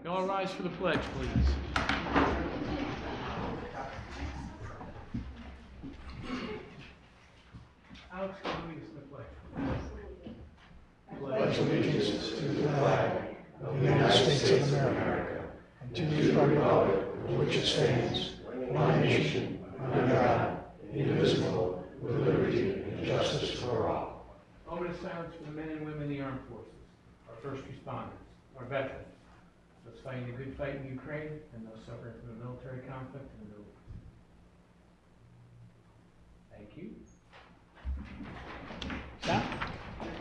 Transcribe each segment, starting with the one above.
You all rise for the pledge, please. Alex, can you lead us in the pledge? Pledge allegiance to the flag of the United States of America and to the republic for which it stands, one nation, under God, indivisible, with liberty and justice for all. Moment of silence for the men and women in the armed forces, our first responders, our veterans, those fighting the good fight in Ukraine, and those suffering from the military conflict in the Middle East. Thank you. Stop.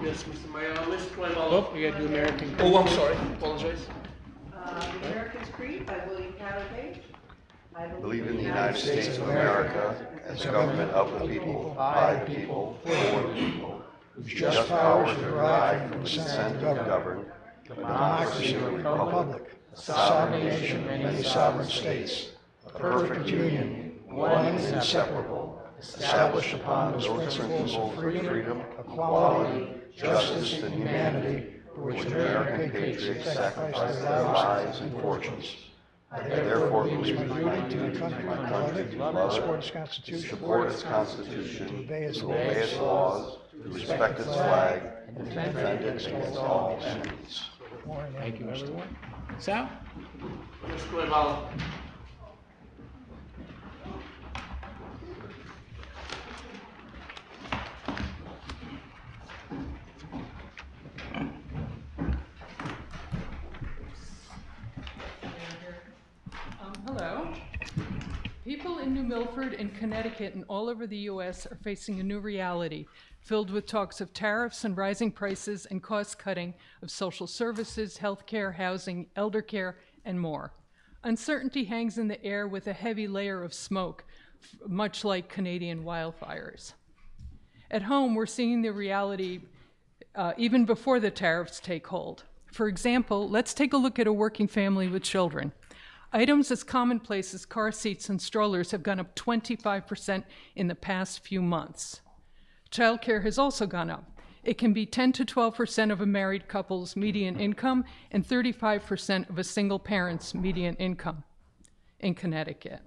Yes, Mr. Mayor. Mr. Clem, Oh, we gotta do American. Oh, I'm sorry. Apologize. The American's Creed by William Carroll Page. I Believe in the United States of America as a government of the people, by the people, for the people, whose just powers are derived from the consent of the governed, a democracy and a republic, a sovereign nation of many sovereign states, a perfect union, one and inseparable, established upon those principles of freedom, equality, justice, and humanity, for which American patriots sacrificed their lives and fortunes. I therefore believe in my duty to my country to love it, support its Constitution, to obey its laws, to respect its flag, and defend it against all enemies. Thank you, everyone. Sal? Mr. Clem, Hello. People in New Milford and Connecticut and all over the U.S. are facing a new reality filled with talks of tariffs and rising prices and cost cutting of social services, healthcare, housing, elder care, and more. Uncertainty hangs in the air with a heavy layer of smoke, much like Canadian wildfires. At home, we're seeing the reality even before the tariffs take hold. For example, let's take a look at a working family with children. Items as commonplace as car seats and strollers have gone up 25% in the past few months. Childcare has also gone up. It can be 10 to 12% of a married couple's median income and 35% of a single parent's median income in Connecticut.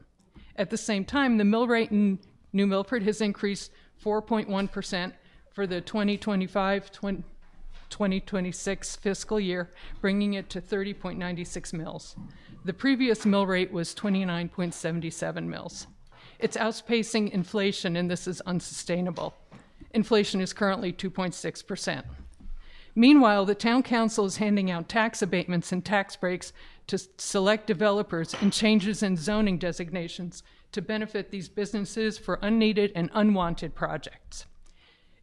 At the same time, the mill rate in New Milford has increased 4.1% for the 2025-2026 fiscal year, bringing it to 30.96 mills. The previous mill rate was 29.77 mills. It's outpacing inflation, and this is unsustainable. Inflation is currently 2.6%. Meanwhile, the town council is handing out tax abatements and tax breaks to select developers and changes in zoning designations to benefit these businesses for unneeded and unwanted projects.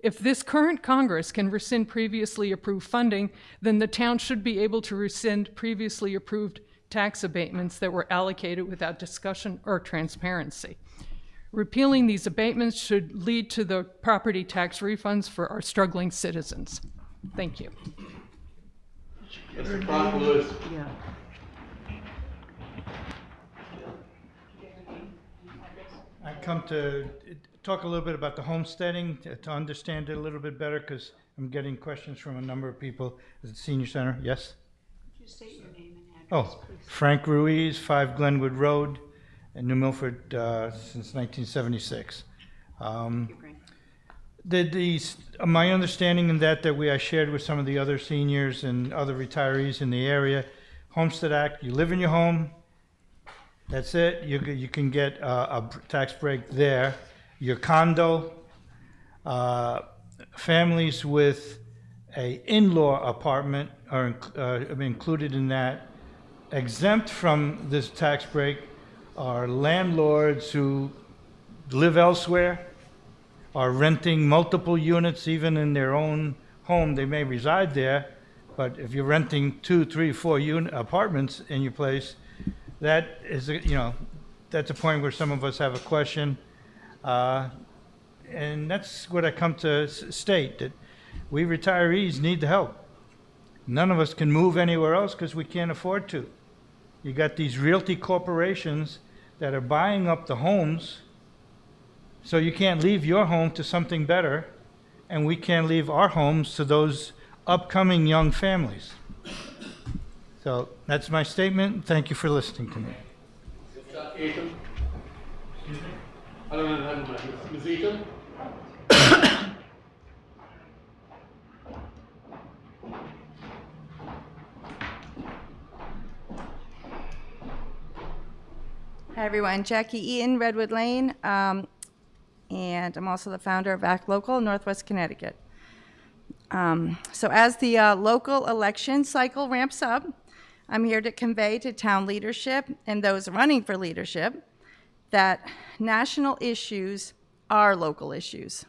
If this current Congress can rescind previously approved funding, then the town should be able to rescind previously approved tax abatements that were allocated without discussion or transparency. Repealing these abatements should lead to the property tax refunds for our struggling citizens. Thank you. Mr. Clark Lewis. Yeah. I come to talk a little bit about the homesteading, to understand it a little bit better, because I'm getting questions from a number of people at the senior center. Yes? Could you state your name and address, Oh, please? Frank Ruiz, 5 Glenwood Road, in New Milford, since 1976. Thank you, Frank. My understanding in that I shared with some of the other seniors and other retirees in the area, Homestead Act, you live in your home, that's it, you can get a tax break there. Your condo, families with a in-law apartment are included in that. Exempt from this tax break are landlords who live elsewhere, are renting multiple units even in their own home. They may reside there, but if you're renting 2, 3, 4 apartments in your place, that is, that's a point where some of us have a question. And that's what I come to state, that we retirees need the help. None of us can move anywhere else because we can't afford to. You got these realty corporations that are buying up the homes, so you can't leave your home to something better, and we can't leave our homes to those upcoming young families. So that's my statement. Thank you for listening to me. Ethan? I don't know how to name. Ms. Ethan? Hi, everyone. Jackie Eaton, Redwood Lane, and I'm also the founder of ACT Local, Northwest Connecticut. So as the local election cycle ramps up, I'm here to convey to town leadership and those running for leadership that national issues are local issues.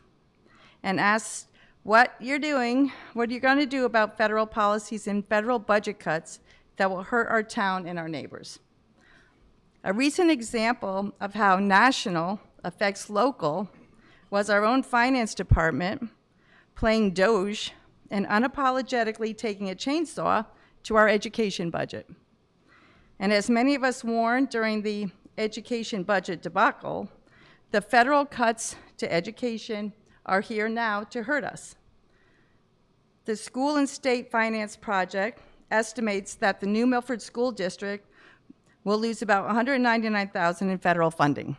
And ask what you're doing, what you're going to do about federal policies and federal budget cuts that will hurt our town and our neighbors. A recent example of how national affects local was our own finance department playing Doge and unapologetically taking a chainsaw to our education budget. And as many of us warned during the education budget debacle, the federal cuts to education are here now to hurt us. The School and State Finance Project estimates that the new Milford School District will lose about $199,000 in federal funding.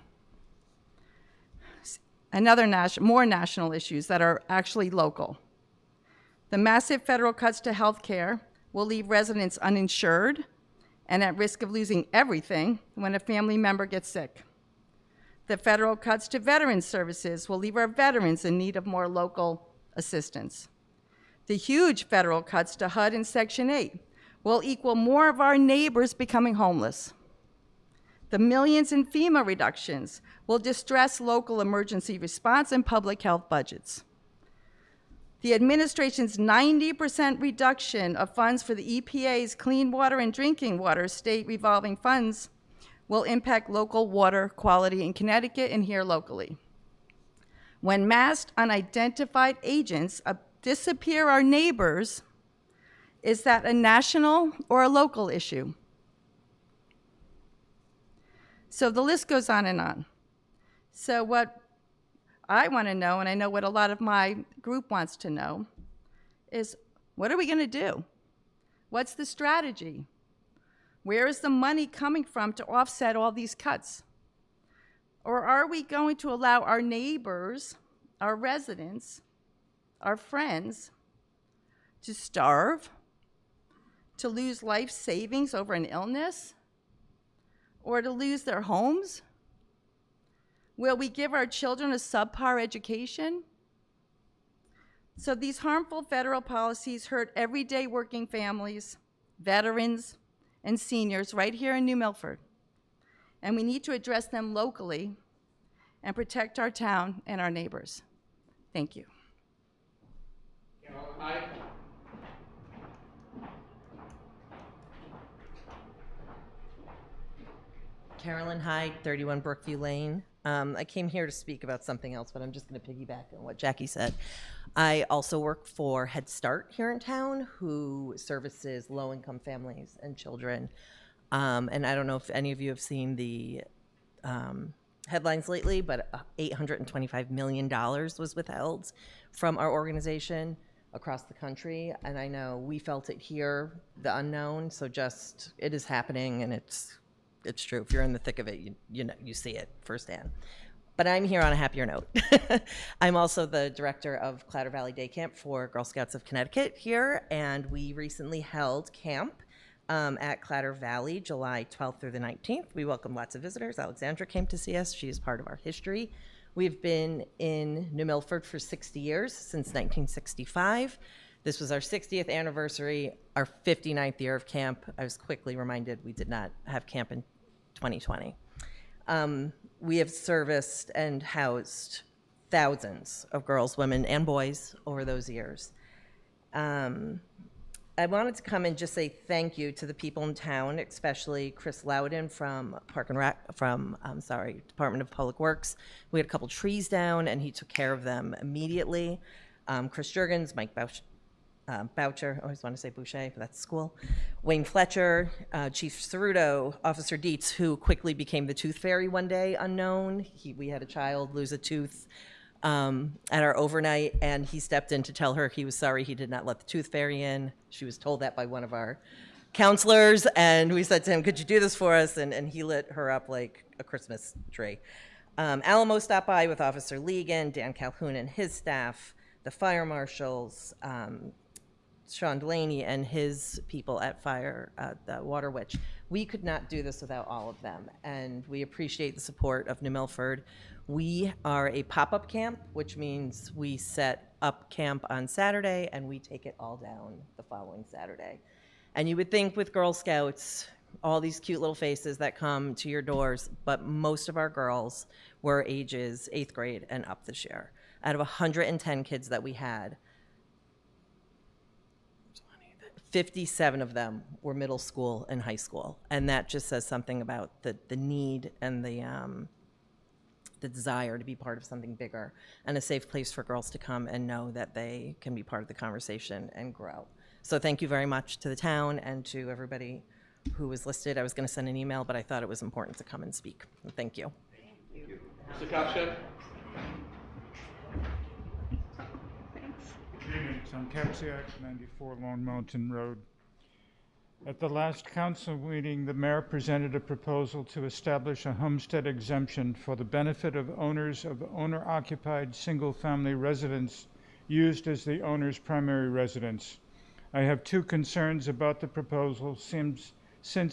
More national issues that are actually local. The massive federal cuts to health care will leave residents uninsured and at risk of losing everything when a family member gets sick. The federal cuts to veterans services will leave our veterans in need of more local assistance. The huge federal cuts to HUD and Section 8 will equal more of our neighbors becoming homeless. The millions in FEMA reductions will distress local emergency response and public health budgets. The administration's 90% reduction of funds for the EPA's Clean Water and Drinking Water state revolving funds will impact local water quality in Connecticut and here locally. When masked unidentified agents disappear our neighbors, is that a national or a local issue? So the list goes on and on. So what I want to know, and I know what a lot of my group wants to know, is what are we going to do? What's the strategy? Where is the money coming from to offset all these cuts? Or are we going to allow our neighbors, our residents, our friends to starve, to lose life savings over an illness, or to lose their homes? Will we give our children a subpar education? So these harmful federal policies hurt everyday working families, veterans, and seniors right here in New Milford. And we need to address them locally and protect our town and our neighbors. Thank you. Carolyn Hyde? Carolyn Hyde, 31 Brookview Lane. I came here to speak about something else, but I'm just going to piggyback on what Jackie said. I also work for Head Start here in town, who services low-income families and children. And I don't know if any of you have seen the headlines lately, but $825 million was withheld from our organization across the country. And I know we felt it here, the unknown, so just, it is happening, and it's true. If you're in the thick of it, you see it firsthand. But I'm here on a happier note. I'm also the director of Clatter Valley Day Camp for Girl Scouts of Connecticut here, and we recently held camp at Clatter Valley, July 12th through the 19th. We welcomed lots of visitors. Alexandra came to see us. She is part of our history. We've been in New Milford for 60 years, since 1965. This was our 60th anniversary, our 59th year of camp. I was quickly reminded we did not have camp in 2020. We have serviced and housed thousands of girls, women, and boys over those years. I wanted to come and just say thank you to the people in town, especially Chris Loudon from Department of Public Works. We had a couple trees down, and he took care of them immediately. Chris Jurgens, Mike Boucher, I always want to say Boucher, but that's school. Wayne Fletcher, Chief Ceruto, Officer Dietz, who quickly became the tooth fairy one day, unknown. We had a child lose a tooth at our overnight, and he stepped in to tell her he was sorry he did not let the tooth fairy in. She was told that by one of our counselors, and we said to him, could you do this for us? And he lit her up like a Christmas tree. Alamo stopped by with Officer Legan, Dan Calhoun and his staff, the fire marshals, Sean Delaney and his people at the Water Witch. We could not do this without all of them, and we appreciate the support of New Milford. We are a pop-up camp, which means we set up camp on Saturday and we take it all down the following Saturday. And you would think with Girl Scouts, all these cute little faces that come to your doors, but most of our girls were ages 8th grade and up this year. Out of 110 kids that we had, 57 of them were middle school and high school. And that just says something about the need and the desire to be part of something bigger and a safe place for girls to come and know that they can be part of the conversation and grow. So thank you very much to the town and to everybody who was listed. I was going to send an email, but I thought it was important to come and speak. Thank you. Mr. Kapshev? Good evening. Tom Kapsiak, 94 Long Mountain Road. At the last council meeting, the mayor presented a proposal to establish a homestead exemption for the benefit of owners of owner-occupied single-family residence used as the owner's primary residence. I have two concerns about the proposal since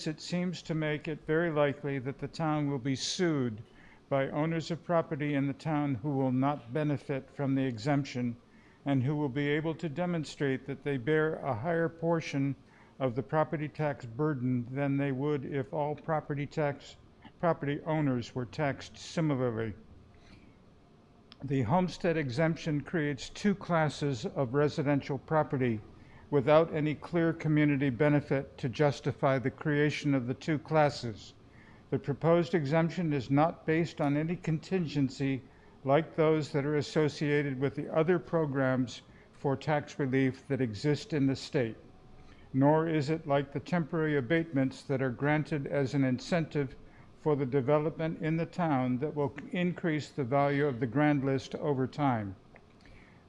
it seems to make it very likely that the town will be sued by owners of property in the town who will not benefit from the exemption and who will be able to demonstrate that they bear a higher portion of the property tax burden than they would if all property owners were taxed similarly. The homestead exemption creates two classes of residential property without any clear community benefit to justify the creation of the two classes. The proposed exemption is not based on any contingency like those that are associated with the other programs for tax relief that exist in the state, nor is it like the temporary abatements that are granted as an incentive for the development in the town that will increase the value of the grand list over time.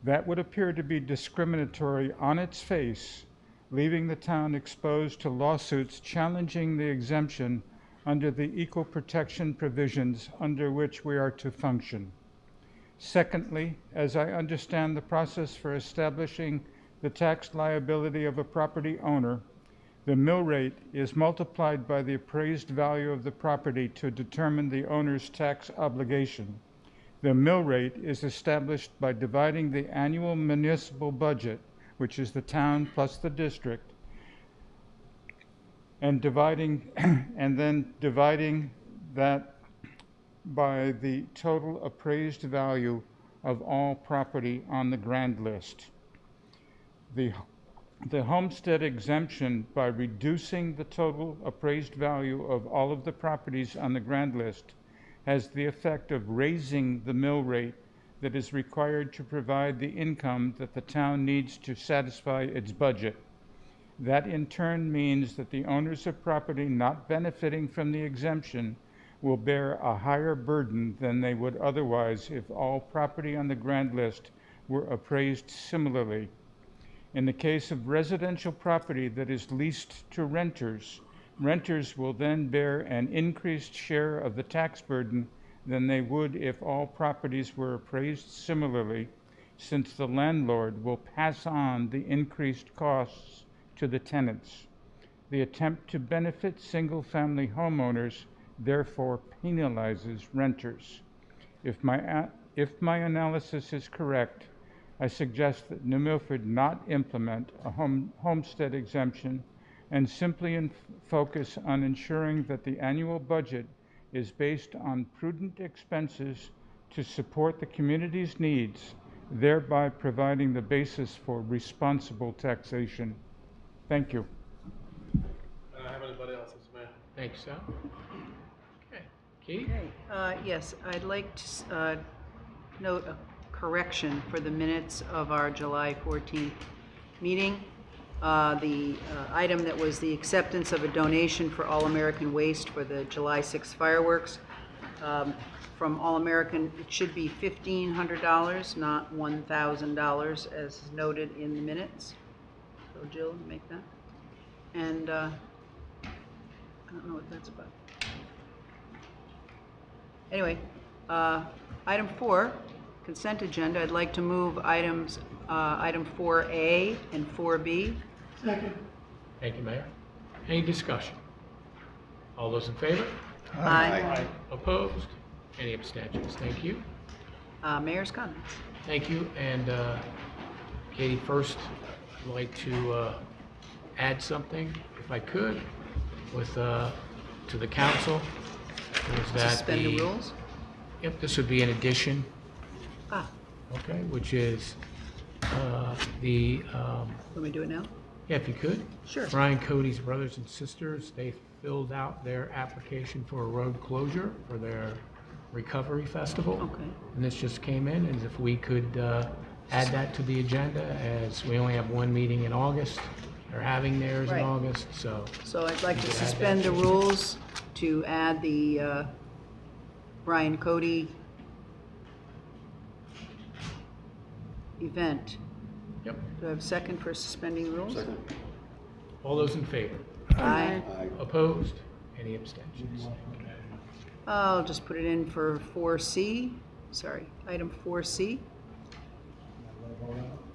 That would appear to be discriminatory on its face, leaving the town exposed to lawsuits challenging the exemption under the equal protection provisions under which we are to function. Secondly, as I understand the process for establishing the tax liability of a property owner, the mill rate is multiplied by the appraised value of the property to determine the owner's tax obligation. The mill rate is established by dividing the annual municipal budget, which is the town plus the district, and then dividing that by the total appraised value of all property on the grand list. The homestead exemption, by reducing the total appraised value of all of the properties on the grand list, has the effect of raising the mill rate that is required to provide the income that the town needs to satisfy its budget. That in turn means that the owners of property not benefiting from the exemption will bear a higher burden than they would otherwise if all property on the grand list were appraised similarly. In the case of residential property that is leased to renters, renters will then bear an increased share of the tax burden than they would if all properties were appraised similarly, since the landlord will pass on the increased costs to the tenants. The attempt to benefit single-family homeowners therefore penalizes renters. If my analysis is correct, I suggest that New Milford not implement a homestead exemption and simply focus on ensuring that the annual budget is based on prudent expenses to support the community's needs, thereby providing the basis for responsible taxation. Thank you. I don't have anybody else, Mr. Mayor. Thanks, Sal. Okay, Keith? Okay, yes, I'd like to note a correction for the minutes of our July 14th meeting. The item that was the acceptance of a donation for All American Waste for the July 6th fireworks. From All American, it should be $1,500, not $1,000, as noted in the minutes. So Jill, you make that? and I don't know what that's about. Anyway, item 4, consent agenda. I'd like to move items, item 4A and 4B. Thank you, Mayor. Any discussion? All those in favor? Aye. Opposed? Any abstentions? Thank you. Mayor's comments. Thank you. And Katie, first, I'd like to add something, if I could, with to the council. Is that Suspend the rules? Yep, this would be an addition, Ah, okay, which is the, let me do it now? yeah, if you could. Sure. Brian Cody's brothers and sisters, they filled out their application for a road closure for their recovery festival. Okay. And this just came in, and if we could add that to the agenda, as we only have one meeting in August. They're having theirs in Right. August, so. So I'd like to You could add suspend that the to- rules to add the Brian Cody event. Yep. Do I have a second for suspending rules? Second. All those in favor? Aye. Aye. Opposed? Any abstentions? I'll just put it in for 4C, sorry, item 4C.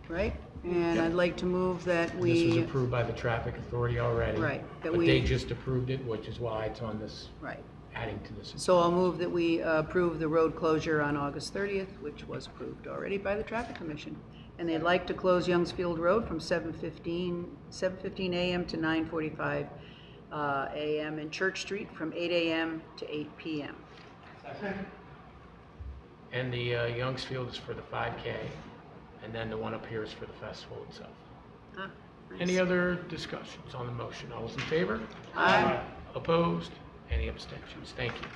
Right? And I'd like to move that This was we, approved by the traffic authority already. Right, that But we- they just approved it, which is why it's on this, right. adding to this. So I'll move that we approve the road closure on August 30th, which was approved already by the Traffic Commission. And they'd like to close Youngsfield Road from 7:15 a.m. to 9:45 a.m. and Church Street from 8 a.m. to 8 p.m. And the Youngsfield is for the 5K, and then the one up here is for the festival itself. Ah, nice. Any other discussions on the motion? All those in favor? Aye. Opposed? Any abstentions? Thank you.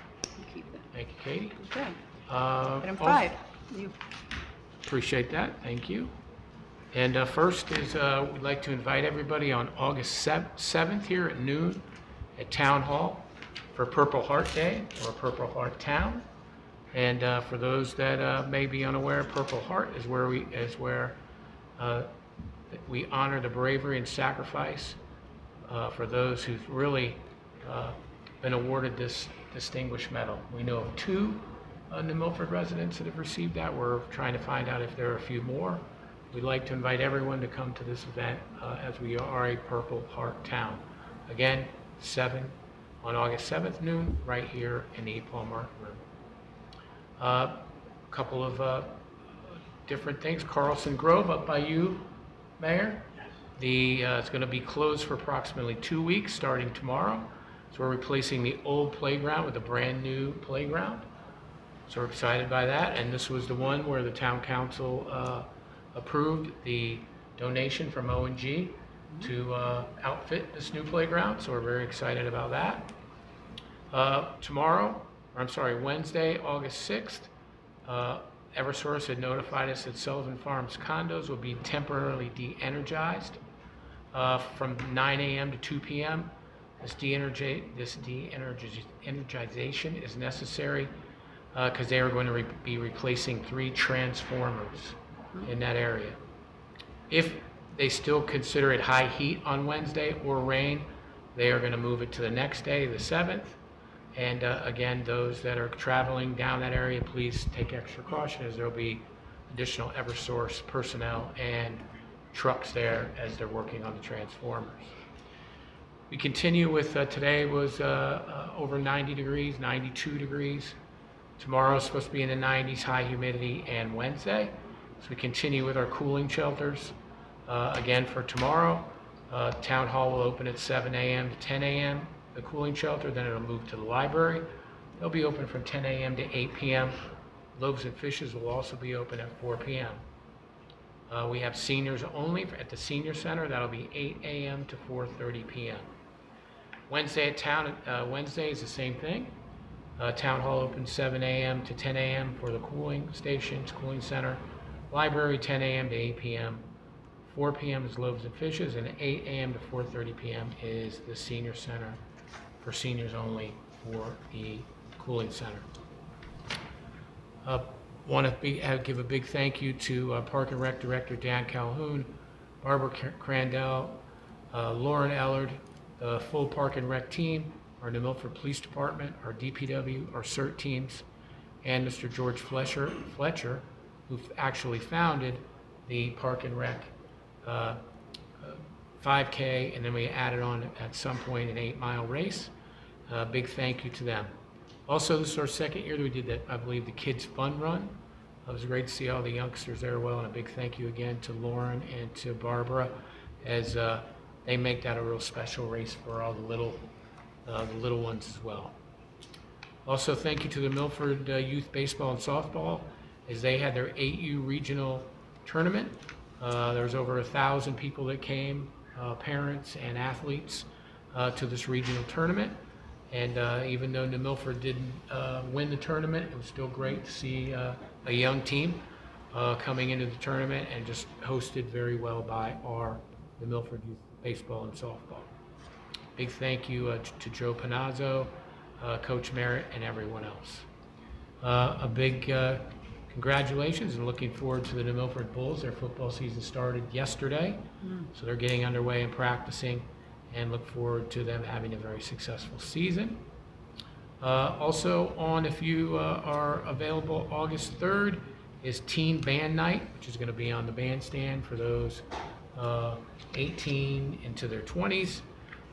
Keep that. Thank you, Katie. Okay. Item Also- 5. You. Appreciate that, thank you. And first is, we'd like to invite everybody on August 7th here at noon at Town Hall for Purple Heart Day, or Purple Heart Town. And for those that may be unaware, Purple Heart is where we honor the bravery and sacrifice for those who've really been awarded this distinguished medal. We know of 2 New Milford residents that have received that. We're trying to find out if there are a few more. We'd like to invite everyone to come to this event as we are a Purple Heart town. Again, on August 7th noon, right here in the Palmer room. A couple of different things. Carlson Grove up by you, Mayor. It's going to be closed for approximately 2 weeks starting tomorrow. So we're replacing the old playground with a brand new playground. So we're excited by that, and this was the one where the town council approved the donation from O&G to outfit this new playground, so we're very excited about that. Wednesday, August 6th, Eversource had notified us that Sullivan Farms condos will be temporarily de-energized from 9 a.m. to 2 p.m. This de-energization is necessary because they are going to be replacing 3 transformers in that area. If they still consider it high heat on Wednesday or rain, they are going to move it to the next day, the 7th. And again, those that are traveling down that area, please take extra caution as there will be additional Eversource personnel and trucks there as they're working on the transformers. We continue with today was over 90 degrees, 92 degrees. Tomorrow is supposed to be in the 90s, high humidity, and Wednesday. So we continue with our cooling shelters. Again, for tomorrow, Town Hall will open at 7 a.m. to 10 a.m., the cooling shelter, then it'll move to the library. They'll be open from 10 a.m. to 8 p.m. Loaves and Fishes will also be open at 4 p.m. We have seniors only at the senior center. That'll be 8 a.m. to 4:30 p.m. Wednesday Wednesday is the same thing. Town Hall opens 7 a.m. to 10 a.m. for the cooling stations, cooling center. Library 10 a.m. to 8 p.m. 4 p.m. is Loaves and Fishes, and 8 a.m. to 4:30 p.m. is the senior center for seniors only for the cooling center. Want to give a big thank you to Park and Rec Director Dan Calhoun, Barbara Crandell, Lauren Ellard, the full Park and Rec team, our New Milford Police Department, our DPW, our CERT teams, and Mr. George Fletcher, who actually founded the Park and Rec 5K, and then we added on at some point an 8-mile race. Big thank you to them. Also, this is our second year that we did that, I believe, the Kids Fun Run. It was great to see all the youngsters there well, and a big thank you again to Lauren and to Barbara as they make that a real special race for all the little ones as well. Also, thank you to the Milford Youth Baseball and Softball as they had their 8U regional tournament. There was over 1,000 people that came, parents and athletes, to this regional tournament. And even though New Milford didn't win the tournament, it was still great to see a young team coming into the tournament and just hosted very well by our New Milford Youth Baseball and Softball. Big thank you to Joe Panazzo, Coach Merritt, and everyone else. A big congratulations and looking forward to the New Milford Bulls. Their football season started yesterday, so they're getting underway and practicing, and look forward to them having a very successful season. Also on, if you are available, August 3rd is Teen Band Night, which is going to be on the bandstand for those 18 into their 20s.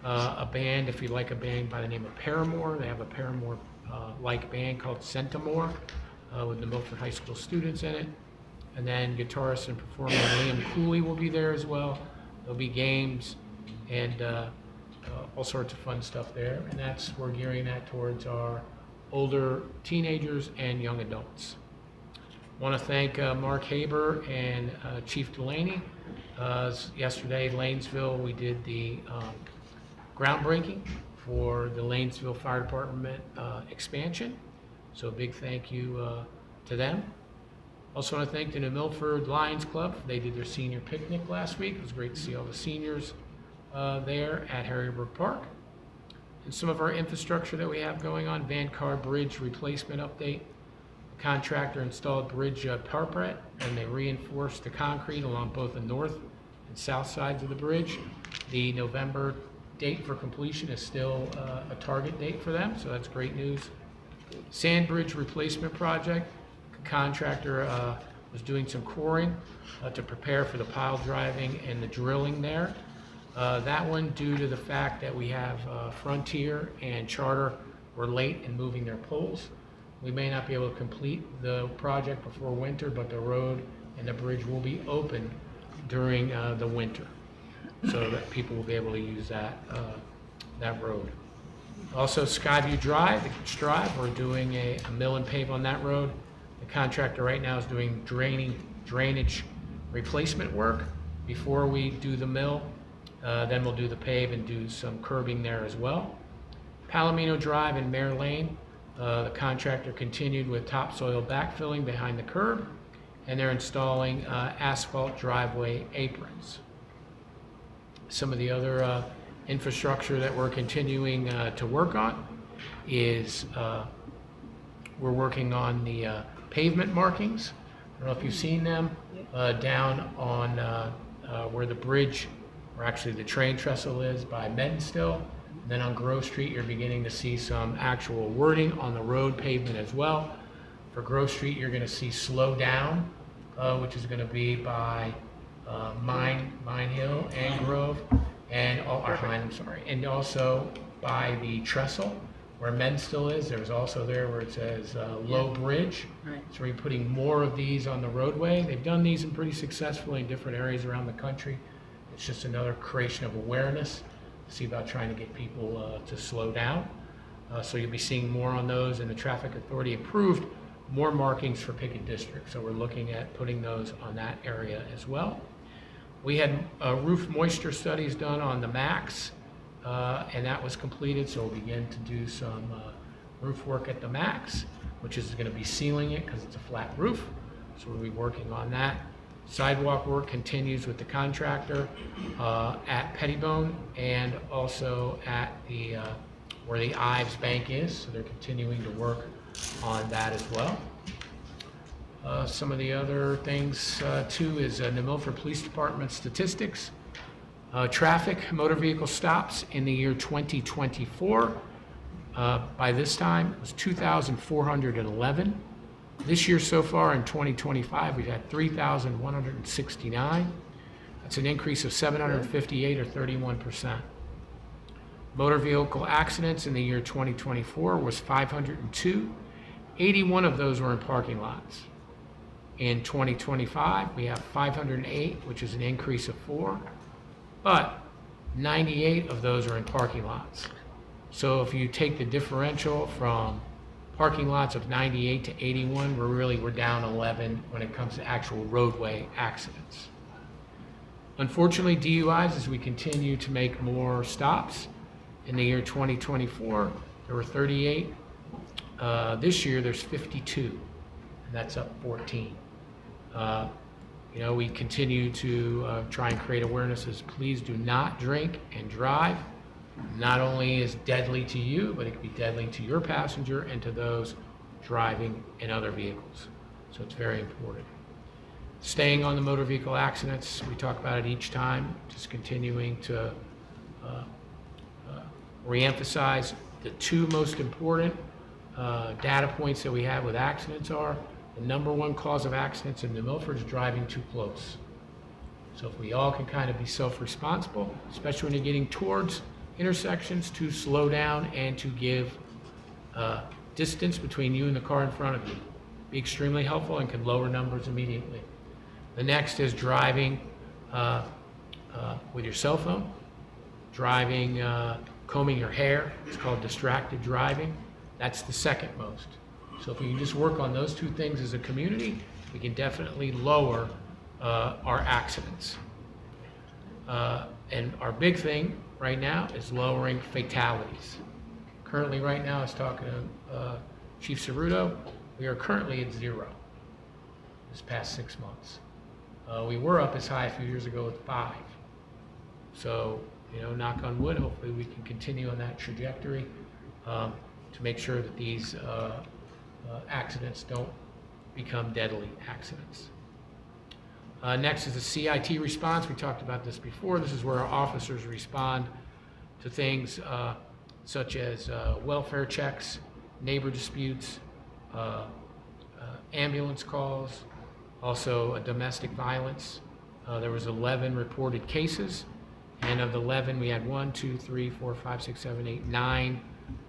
A band, if you like a band by the name of Paramore, they have a Paramore-like band called Centimore with the Milford High School students in it. And then guitarist and performer Liam Cooley will be there as well. There'll be games and all sorts of fun stuff there. And we're gearing that towards our older teenagers and young adults. I want to thank Mark Haber and Chief Delaney. Yesterday, Lanesville, we did the groundbreaking for the Lanesville Fire Department expansion. So a big thank you to them. Also want to thank the New Milford Lions Club. They did their senior picnic last week. It was great to see all the seniors there at Harrybrook Park. And some of our infrastructure that we have going on, Van Car Bridge replacement update. The contractor installed bridge parapet, and they reinforced the concrete along both the north and south sides of the bridge. The November date for completion is still a target date for them, so that's great news. Sand bridge replacement project. The contractor was doing some coring to prepare for the pile driving and the drilling there. That one, due to the fact that we have Frontier and Charter were late in moving their poles, we may not be able to complete the project before winter, but the road and the bridge will be open during the winter, so that people will be able to use that road. Also, Skyview Drive, we're doing a mill and pave on that road. The contractor right now is doing drainage replacement work before we do the mill. Then we'll do the pave and do some curbing there as well. Palomino Drive and Mare Lane, the contractor continued with topsoil backfilling behind the curb, and they're installing asphalt driveway aprons. Some of the other infrastructure that we're continuing to work on is we're working on the pavement markings. I don't know if you've seen them down on where the bridge, or actually the train trestle is by Medenstill. And then on Grove Street, you're beginning to see some actual wording on the road pavement as well. For Grove Street, you're going to see slow down, which is going to be by Mine Hill and Grove, and and also by the trestle where Medenstill is. There's also there where it says Low Bridge. Right. So we're putting more of these on the roadway. They've done these in pretty successfully in different areas around the country. It's just another creation of awareness. See about trying to get people to slow down. So you'll be seeing more on those, and the Traffic Authority approved more markings for Pickett District. So we're looking at putting those on that area as well. We had roof moisture studies done on the Max, and that was completed. So we'll begin to do some roof work at the Max, which is going to be sealing it because it's a flat roof. So we'll be working on that. Sidewalk work continues with the contractor at Pettibone and also at the where the Ives Bank is. So they're continuing to work on that as well. Some of the other things too is New Milford Police Department statistics. Traffic, motor vehicle stops in the year 2024, by this time, it was 2,411. This year so far in 2025, we've had 3,169. That's an increase of 758 or 31%. Motor vehicle accidents in the year 2024 was 502. 81 of those were in parking lots. In 2025, we have 508, which is an increase of 4, but 98 of those are in parking lots. So if you take the differential from parking lots of 98 to 81, we're down 11 when it comes to actual roadway accidents. Unfortunately, DUIs, as we continue to make more stops, in the year 2024, there were 38. This year, there's 52, and that's up 14. We continue to try and create awarenesses. Please do not drink and drive. Not only is deadly to you, but it can be deadly to your passenger and to those driving in other vehicles. So it's very important. Staying on the motor vehicle accidents, we talk about it each time, just continuing to reemphasize the two most important data points that we have with accidents are the number one cause of accidents in New Milford is driving too close. So if we all can kind of be self-responsible, especially when you're getting towards intersections, to slow down and to give distance between you and the car in front of you, be extremely helpful and can lower numbers immediately. The next is driving with your cell phone, driving, combing your hair. It's called distracted driving. That's the second most. So if we can just work on those two things as a community, we can definitely lower our accidents. And our big thing right now is lowering fatalities. Currently right now, I was talking to Chief Cerruto, we are currently at 0 this past 6 months. We were up as high a few years ago with 5. So, knock on wood, hopefully we can continue on that trajectory to make sure that these accidents don't become deadly accidents. Next is the CIT response. We talked about this before. This is where our officers respond to things such as welfare checks, neighbor disputes, ambulance calls, also domestic violence. There was 11 reported cases, and of the 11, we had 9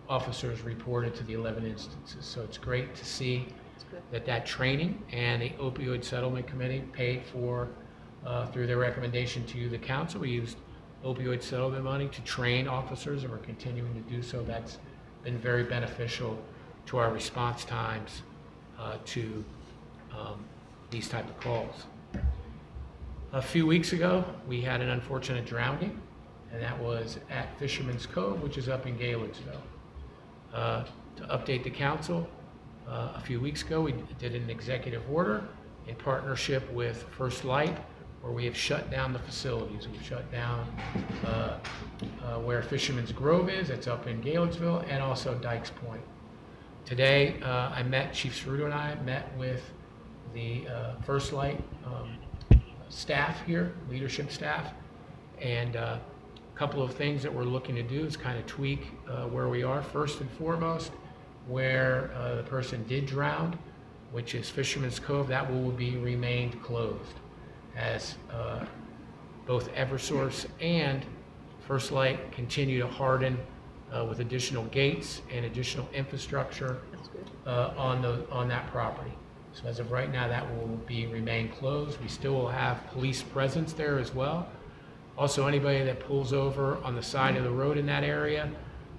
officers reported to the 11 instances. So it's great to see that training and the opioid settlement committee paid for through their recommendation to you, the council. We used opioid settlement money to train officers, and we're continuing to do so. That's been very beneficial to our response times to these type of calls. A few weeks ago, we had an unfortunate drowning, and that was at Fisherman's Cove, which is up in Gaylordsville. To update the council, a few weeks ago, we did an executive order in partnership with First Light, where we have shut down the facilities. We've shut down where Fisherman's Grove is, it's up in Gaylordsville, and also Dykes Point. Today, Chief Cerruto and I met with the First Light staff here, leadership staff, and a couple of things that we're looking to do is kind of tweak where we are. First and foremost, where the person did drown, which is Fisherman's Cove, that will be remained closed, as both Eversource and First Light continue to harden with additional gates and additional infrastructure on that property. So as of right now, that will remain closed. We still will have police presence there as well. Also, anybody that pulls over on the side of the road in that area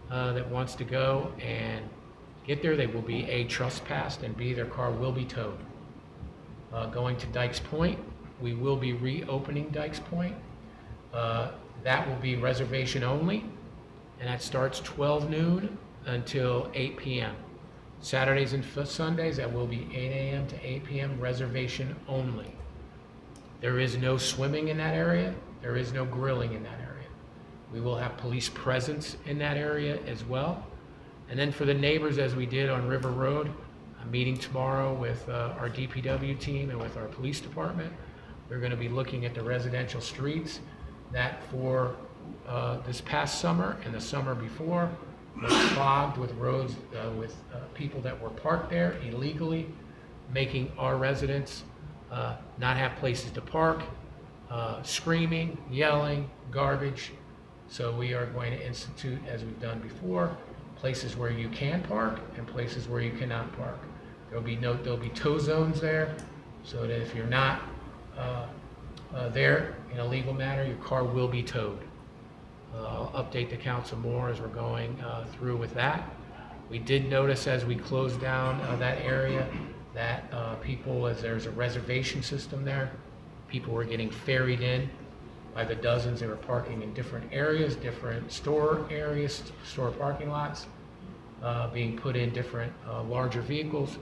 that wants to go and get there, they will be A, trespassed, and B, their car will be towed. Going to Dykes Point, we will be reopening Dykes Point. That will be reservation only, and that starts 12 noon until 8 p.m. Saturdays and Sundays, that will be 8 a.m. to 8 p.m., reservation only. There is no swimming in that area. There is no grilling in that area. We will have police presence in that area as well. And then for the neighbors, as we did on River Road, I'm meeting tomorrow with our DPW team and with our police department. We're going to be looking at the residential streets that for this past summer and the summer before was clogged with roads with people that were parked there illegally, making our residents not have places to park, screaming, yelling, garbage. So we are going to institute, as we've done before, places where you can park and places where you cannot park. There'll be tow zones there, so that if you're not there in a legal manner, your car will be towed. I'll update the council more as we're going through with that. We did notice as we closed down that area that people, as there's a reservation system there, people were getting ferried in by the dozens. They were parking in different areas, different store areas, store parking lots, being put in different larger vehicles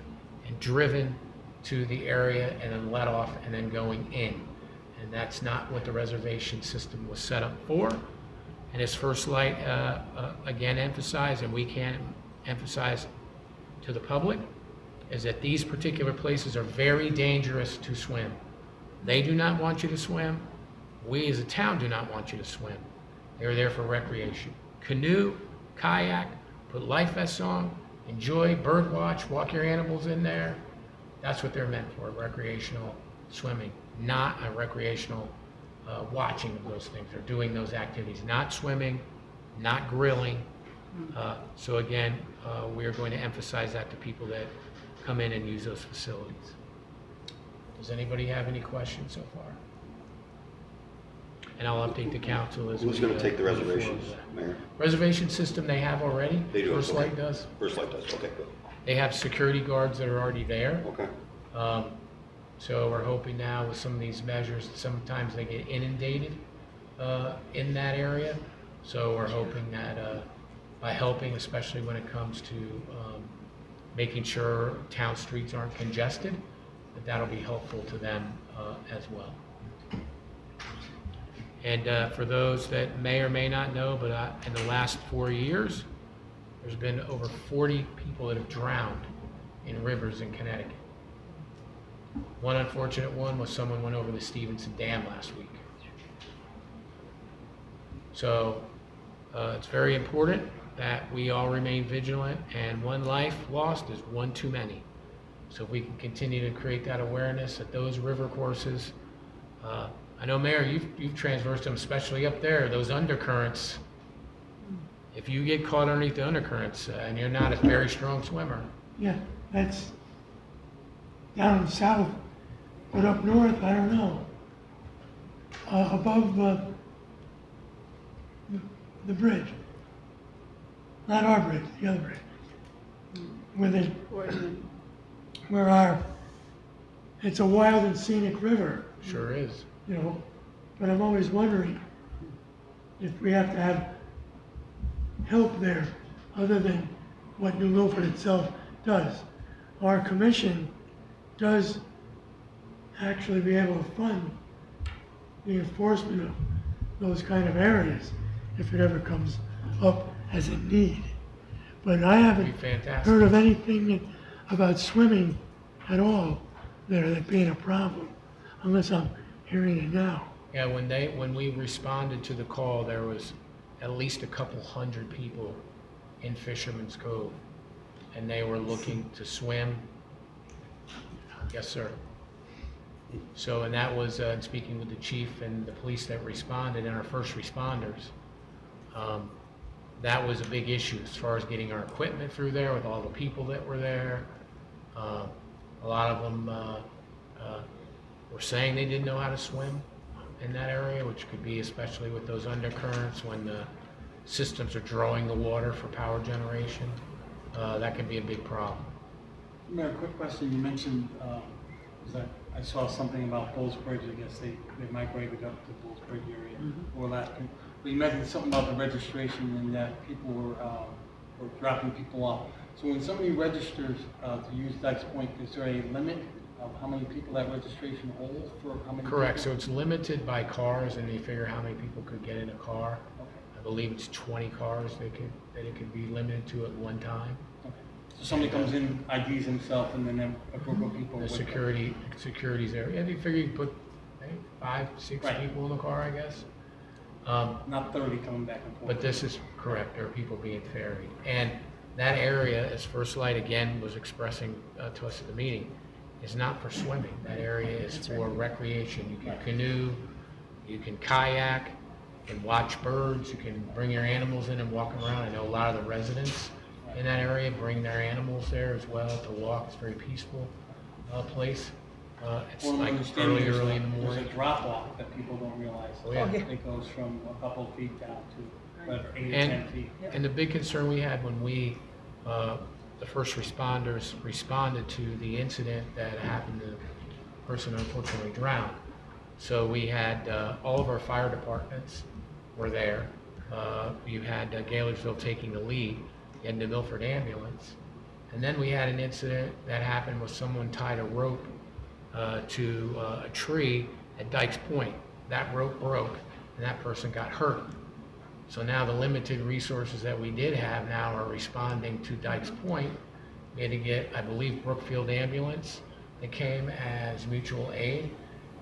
and driven to the area and then let off and then going in. And that's not what the reservation system was set up for. And as First Light again emphasized, and we can emphasize to the public, is that these particular places are very dangerous to swim. They do not want you to swim. We as a town do not want you to swim. They're there for recreation. Canoe, kayak, put life vests on, enjoy, bird watch, walk your animals in there. That's what they're meant for, recreational swimming, not a recreational watching of those things. They're doing those activities, not swimming, not grilling. So again, we are going to emphasize that to people that come in and use those facilities. Does anybody have any questions so far? And I'll update the council as Who's we, going to take the move forward reservations, with that. Mayor? Reservation system they have already. They do. First Okay. Light does. First Light does, okay, good. They have security guards that are already there. Okay. So we're hoping now with some of these measures, sometimes they get inundated in that area. So we're hoping that by helping, especially when it comes to making sure town streets aren't congested, that'll be helpful to them as well. And for those that may or may not know, but in the last 4 years, there's been over 40 people that have drowned in rivers in Connecticut. One unfortunate one was someone went over the Stevenson Dam last week. So it's very important that we all remain vigilant, and one life lost is one too many. So if we can continue to create that awareness at those river courses. I know, Mayor, you've traversed them, especially up there, those undercurrents. If you get caught underneath the undercurrents and you're not a very strong swimmer. Yeah, that's down south, but up north, I don't know. Above the bridge. Not our bridge, the other bridge. It's a wild and scenic river, Sure is. you know, but I'm always wondering if we have to have help there other than what New Milford itself does. Our commission does actually be able to fund the enforcement of those kind of areas if it ever comes up as a need. But I Be haven't fantastic. heard of anything about swimming at all there that being a problem, unless I'm hearing it now. Yeah, when we responded to the call, there was at least a couple hundred people in Fisherman's Cove, and they were looking to swim. Yes, sir. So, and that was speaking with the chief and the police that responded and our first responders. That was a big issue as far as getting our equipment through there with all the people that were there. A lot of them were saying they didn't know how to swim in that area, which could be especially with those undercurrents when the systems are drawing the water for power generation. That can be a big problem. Mayor, quick question. You mentioned that I saw something about Bulls Bridge. I guess they migrated up to Bulls Bridge area or that. But you mentioned something about the registration and that people were dropping people off. So when somebody registers to use Dyke's Point, is there a limit of how many people that registration holds for how many? Correct. So people? it's limited by cars, and they figure how many people could get in a car. I believe it's 20 cars that it could be limited to at one time. Okay. So somebody comes in, IDs himself, and then a group of people. The with them. security's there. Yeah, they figure you put 5, 6 Right. people in the car, I guess. Not 30 coming back and forth. But this is correct, there are people being ferried. And that area, as First Light again was expressing to us at the meeting, is not for swimming. That area is for recreation. You can canoe, you can kayak, you can watch birds, you can bring your animals in and walk them around. I know a lot of the residents in that area bring their animals there as well to walk. It's a very peaceful place. It's Well, my like understanding is early in the there's morning. a drop off that people don't realize. Oh, yeah. It goes from a couple of feet down to whatever, 8 or 10 And, feet. and the big concern we had when the first responders responded to the incident that happened, the person unfortunately drowned. So we had, all of our fire departments were there. You had Galersville taking the lead, you had the Milford ambulance. And then we had an incident that happened where someone tied a rope to a tree at Dykes Point. That rope broke and that person got hurt. So now the limited resources that we did have now are responding to Dykes Point. We had to get, I believe, Brookfield Ambulance that came as mutual aid.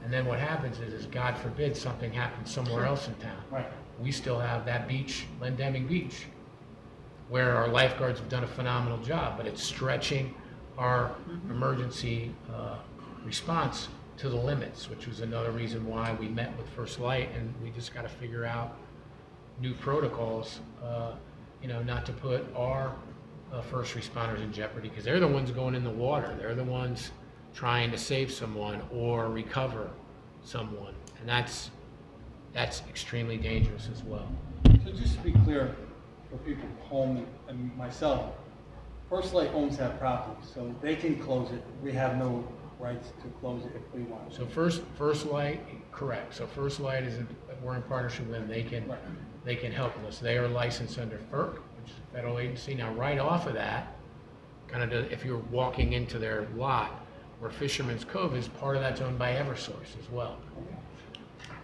And then what happens is God forbid something happens somewhere else in town. Right. We still have that beach, Lendemic Beach, where our lifeguards have done a phenomenal job, but it's stretching our emergency response to the limits, which was another reason why we met with First Light, and we just got to figure out new protocols, not to put our first responders in jeopardy, because they're the ones going in the water. They're the ones trying to save someone or recover someone, and that's extremely dangerous as well. So just to be clear, for people home and myself, First Light owns that property, so they can close it. We have no rights to close it if we want. So First Light, correct. So First Light is, we're in partnership with them. They can help us. They are licensed under FERC, which is a federal agency. Now, right off of that, if you're walking into their lot, where Fisherman's Cove is, part of that's owned by Eversource as well.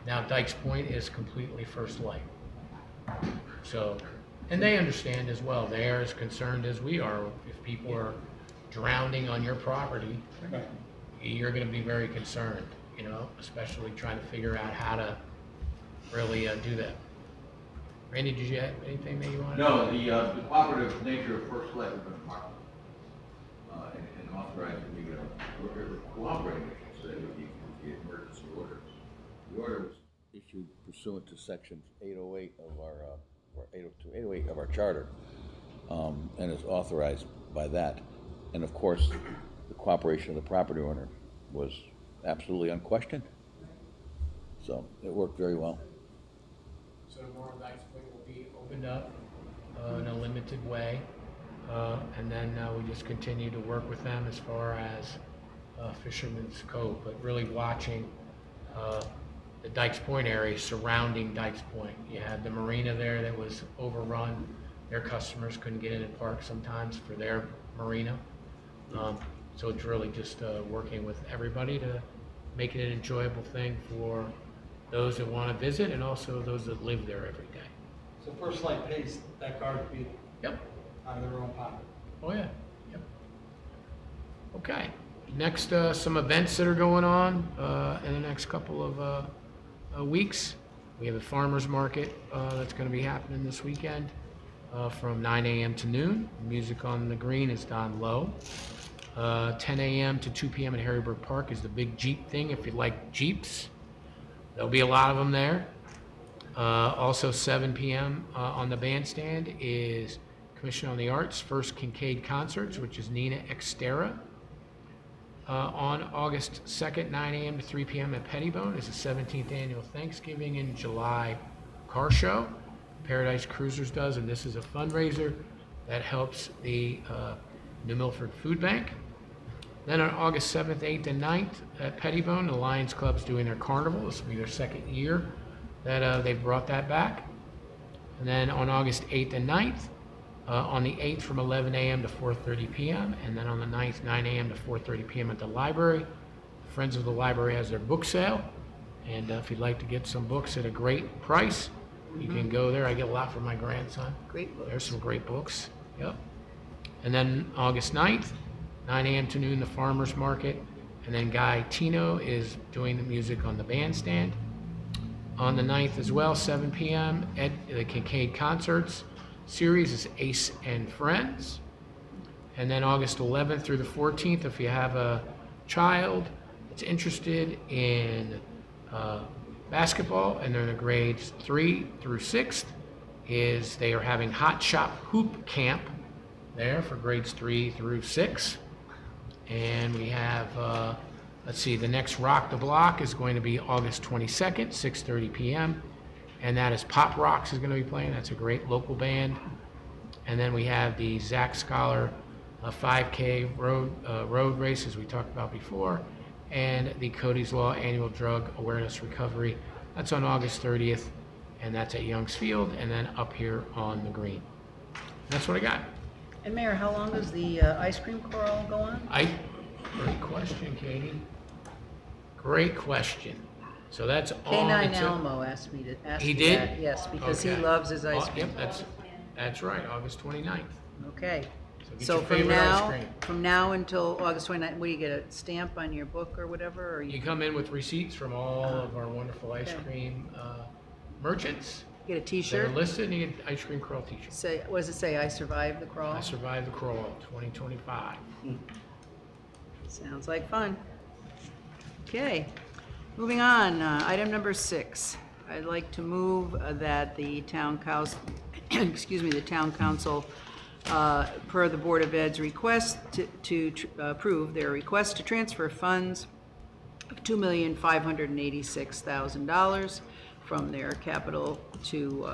Now, Dykes Point is completely First Light. So, and they understand as well. They are as concerned as we are. If people are drowning on your property, you're going to be very concerned, especially trying to figure out how to really do that. Randy, did you have anything that you wanted? No, the cooperative nature of First Light has been remarkable, and authorizing cooperating, I should say, with the emergency orders. The order was issued pursuant to section 808 of our, or 808 of our charter, and is authorized by that. And of course, the cooperation of the property owner was absolutely unquestioned. So it worked very well. So tomorrow Dykes Point will be opened up in a limited way, and then we just continue to work with them as far as Fisherman's Cove, but really watching the Dykes Point area surrounding Dykes Point. You had the marina there that was overrun. Their customers couldn't get in and park sometimes for their marina. So it's really just working with everybody to make it an enjoyable thing for those that want to visit and also those that live there every day. So First Light pays that guard fee Yep. out of their own pocket. Oh, yeah. Yep. Okay. Next, some events that are going on in the next couple of weeks. We have a farmer's market that's going to be happening this weekend from 9 a.m. to noon. Music on the Green is Don Lowe. 10 a.m. to 2 p.m. at Harrisburg Park is the big Jeep thing. If you like Jeeps, there'll be a lot of them there. Also 7 p.m. On the bandstand is Commission on the Arts First Kincaid Concerts, which is Nina Extera. On August 2nd, 9 a.m. to 3 p.m. at Pettibone is the 17th Annual Thanksgiving in July Car Show. Paradise Cruisers does, and this is a fundraiser that helps the New Milford Food Bank. Then on August 7th, 8th, and 9th at Pettibone, the Lions Club's doing their carnival. This will be their second year that they've brought that back. And then on August 8th and 9th, on the 8th from 11 a.m. to 4:30 p.m. and then on the 9th, 9 a.m. to 4:30 p.m. at the library. Friends of the Library has their book sale, and if you'd like to get some books at a great price, you can go there. I get a lot from my grandson. Great books. There's some great books. Yep. And then August 9th, 9 a.m. to noon, the Farmers Market. And then Guy Tino is doing the music on the bandstand. On the 9th as well, 7 p.m., the Kincaid Concerts series is Ace and Friends. And then August 11th through the 14th, if you have a child that's interested in basketball and they're in the grades 3 through 6th, they are having Hot Shot Hoop Camp there for grades 3 through 6. And we have, let's see, the next Rock the Block is going to be August 22nd, 6:30 p.m. And that is Pop Rocks is going to be playing. That's a great local band. And then we have the Zach Scholar 5K road race, as we talked about before, and the Cody's Law Annual Drug Awareness Recovery. That's on August 30th, and that's at Youngs Field, and then up here on the green. That's what I got. And Mayor, how long does the ice cream crawl go on? Great question, Katie. Great question. So that's all. K9 Alamo asked me to ask He you did? that. Yes, because he Okay. loves his ice cream. Yep, that's right, August 29th. Okay. get So your from favorite ice now, cream. from now until August 29th, what do you get, a stamp on your book or whatever? Or You come in with receipts from all of our wonderful ice Okay. cream merchants. get a That T-shirt? are listed, and you get an ice cream crawl t-shirt. Say, what does it say? I survived the crawl? I survived the crawl, 2025. Sounds like fun. Okay, moving on, item number 6. I'd like to move that the town council, excuse me, the town council, per the Board of Ed's request to approve their request to transfer funds of $2,586,000 from their capital to,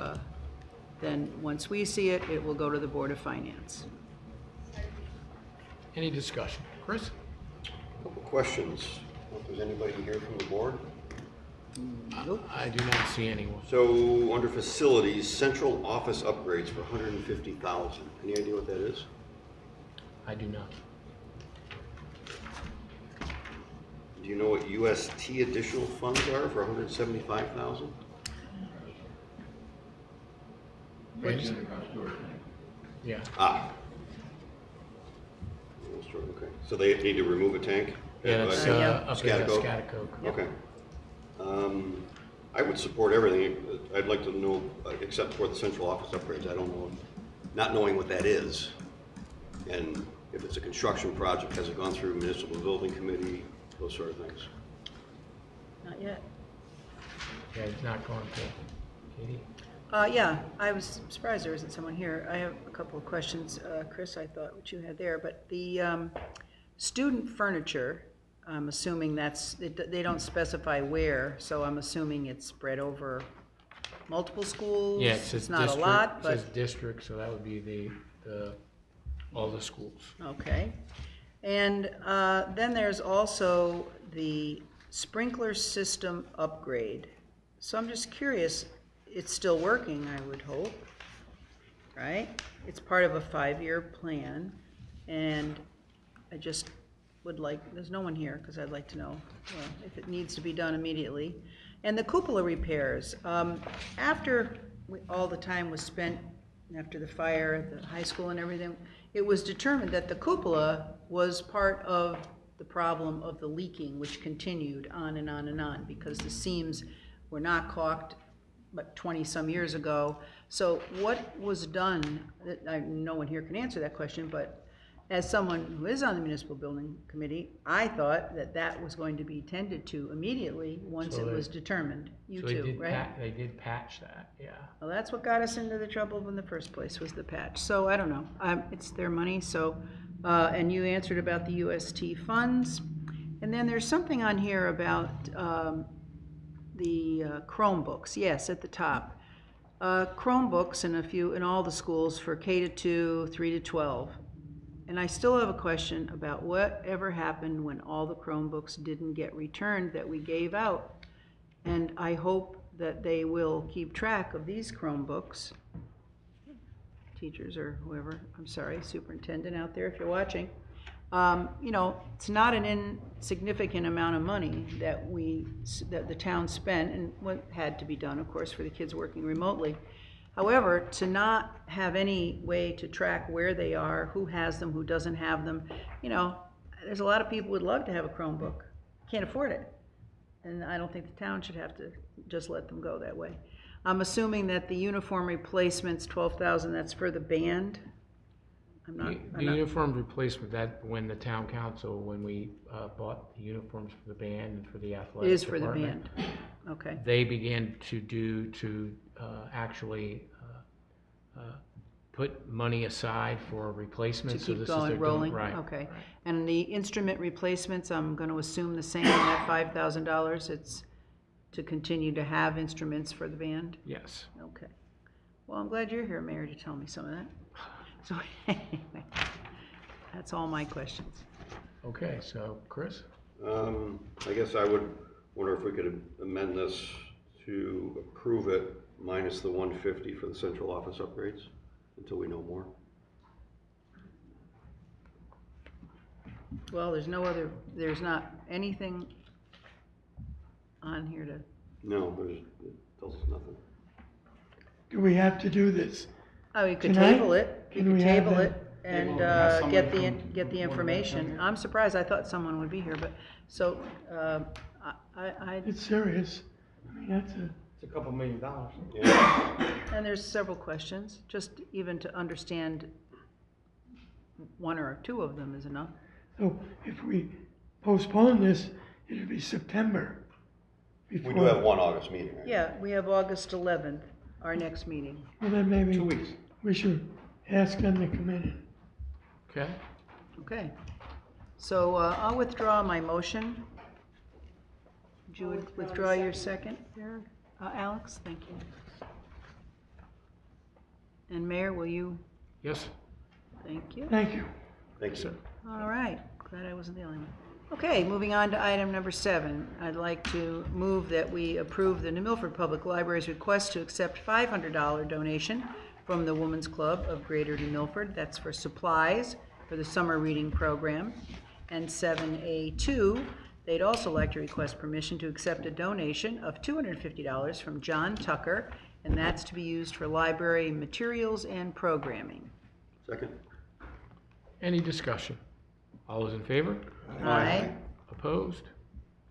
then, once we see it, it will go to the Board of Finance. Any discussion? Chris? Couple questions. If there's anybody here from the board? I do not see anyone. So, under facilities, central office upgrades for $150,000. Any idea what that is? I do not. Do you know what UST additional funds are for $175,000? Yeah. Ah. Okay. So they need to remove a tank? Yeah, that's yeah. up at Scottico? Scottico. Okay. I would support everything. I'd like to know, except for the central office upgrades, I don't know, not knowing what that is. And if it's a construction project, has it gone through municipal building committee, those sort of things? Not yet. Yeah, it's not going to. Katie? Yeah, I was surprised there isn't someone here. I have a couple of questions, Chris, I thought what you had there, but the student furniture, I'm assuming they don't specify where, so I'm assuming it's spread over multiple schools? Yeah, it says It's not a district. lot, It but, says district, so that would be all the schools. okay. And then there's also the sprinkler system upgrade. So I'm just curious, it's still working, I would hope, right? It's part of a 5-year plan, and I just would like, there's no one here, because I'd like to know if it needs to be done immediately. And the cupola repairs, after all the time was spent after the fire at the high school and everything, it was determined that the cupola was part of the problem of the leaking, which continued on and on and on, because the seams were not caulked but 20-some years ago. So what was done, no one here can answer that question, but as someone who is on the municipal building committee, I thought that that was going to be tended to immediately once it was determined. You So too, right? They did patch that, yeah. Well, that's what got us into the trouble in the first place, was the patch. So I don't know, it's their money, so, and you answered about the UST funds. And then there's something on here about the Chromebooks, yes, at the top. Chromebooks in all the schools for K-2, 3-12. And I still have a question about whatever happened when all the Chromebooks didn't get returned that we gave out. And I hope that they will keep track of these Chromebooks, teachers or whoever, I'm sorry, superintendent out there if you're watching. You know, it's not an insignificant amount of money that the town spent, and what had to be done, of course, for the kids working remotely. However, to not have any way to track where they are, who has them, who doesn't have them, you know, there's a lot of people who would love to have a Chromebook, can't afford it. and I don't think the town should have to just let them go that way. I'm assuming that the uniform replacements, 12,000, that's for the band? The uniform replacement, that when the town council, when we bought the uniforms for the band and for the It athletic is for the department, band, okay. they began to actually put money aside for To replacements. So keep this is going, their rolling? right. Okay. And the instrument replacements, I'm gonna assume the same, that $5,000, it's to continue to have instruments for the band? Yes. Okay. Well, I'm glad you're here, Mayor, to tell me some of that. So anyway, that's all my questions. Okay, so Chris? I guess I would wonder if we could amend this to approve it minus the 150 for the central office upgrades until we know more. Well, there's not anything on here to, No, it tells us nothing. Do we have to do this? oh, you could Tonight? table it. You Can could we have table them- it and Have someone get from the Board of Ed information. here? I'm surprised, I thought someone would be here, but, so, It's serious. I mean, that's a, It's a couple $1 million. and there's several questions, just even to understand one or two of them is enough. so if we postpone this, it'll be September. We do before- have one August meeting, right? Yeah, we have August 11th, our next meeting. Well, then maybe 2 weeks. we should ask them to come in. Okay. Okay. So I'll withdraw my motion. Would you withdraw your second there, Alex? Thank you. And Mayor, will you? Yes? Thank you. Thank you. Thank you, sir. All right, glad I wasn't the only one. Okay, moving on to item number 7. I'd like to move that we approve the New Milford Public Library's request to accept $500 donation from the Women's Club of Greater New Milford. That's for supplies for the summer reading program. And 7A2, they'd also like to request permission to accept a donation of $250 from John Tucker, and that's to be used for library materials and programming. Second? Any discussion? All those in favor? Aye. Opposed?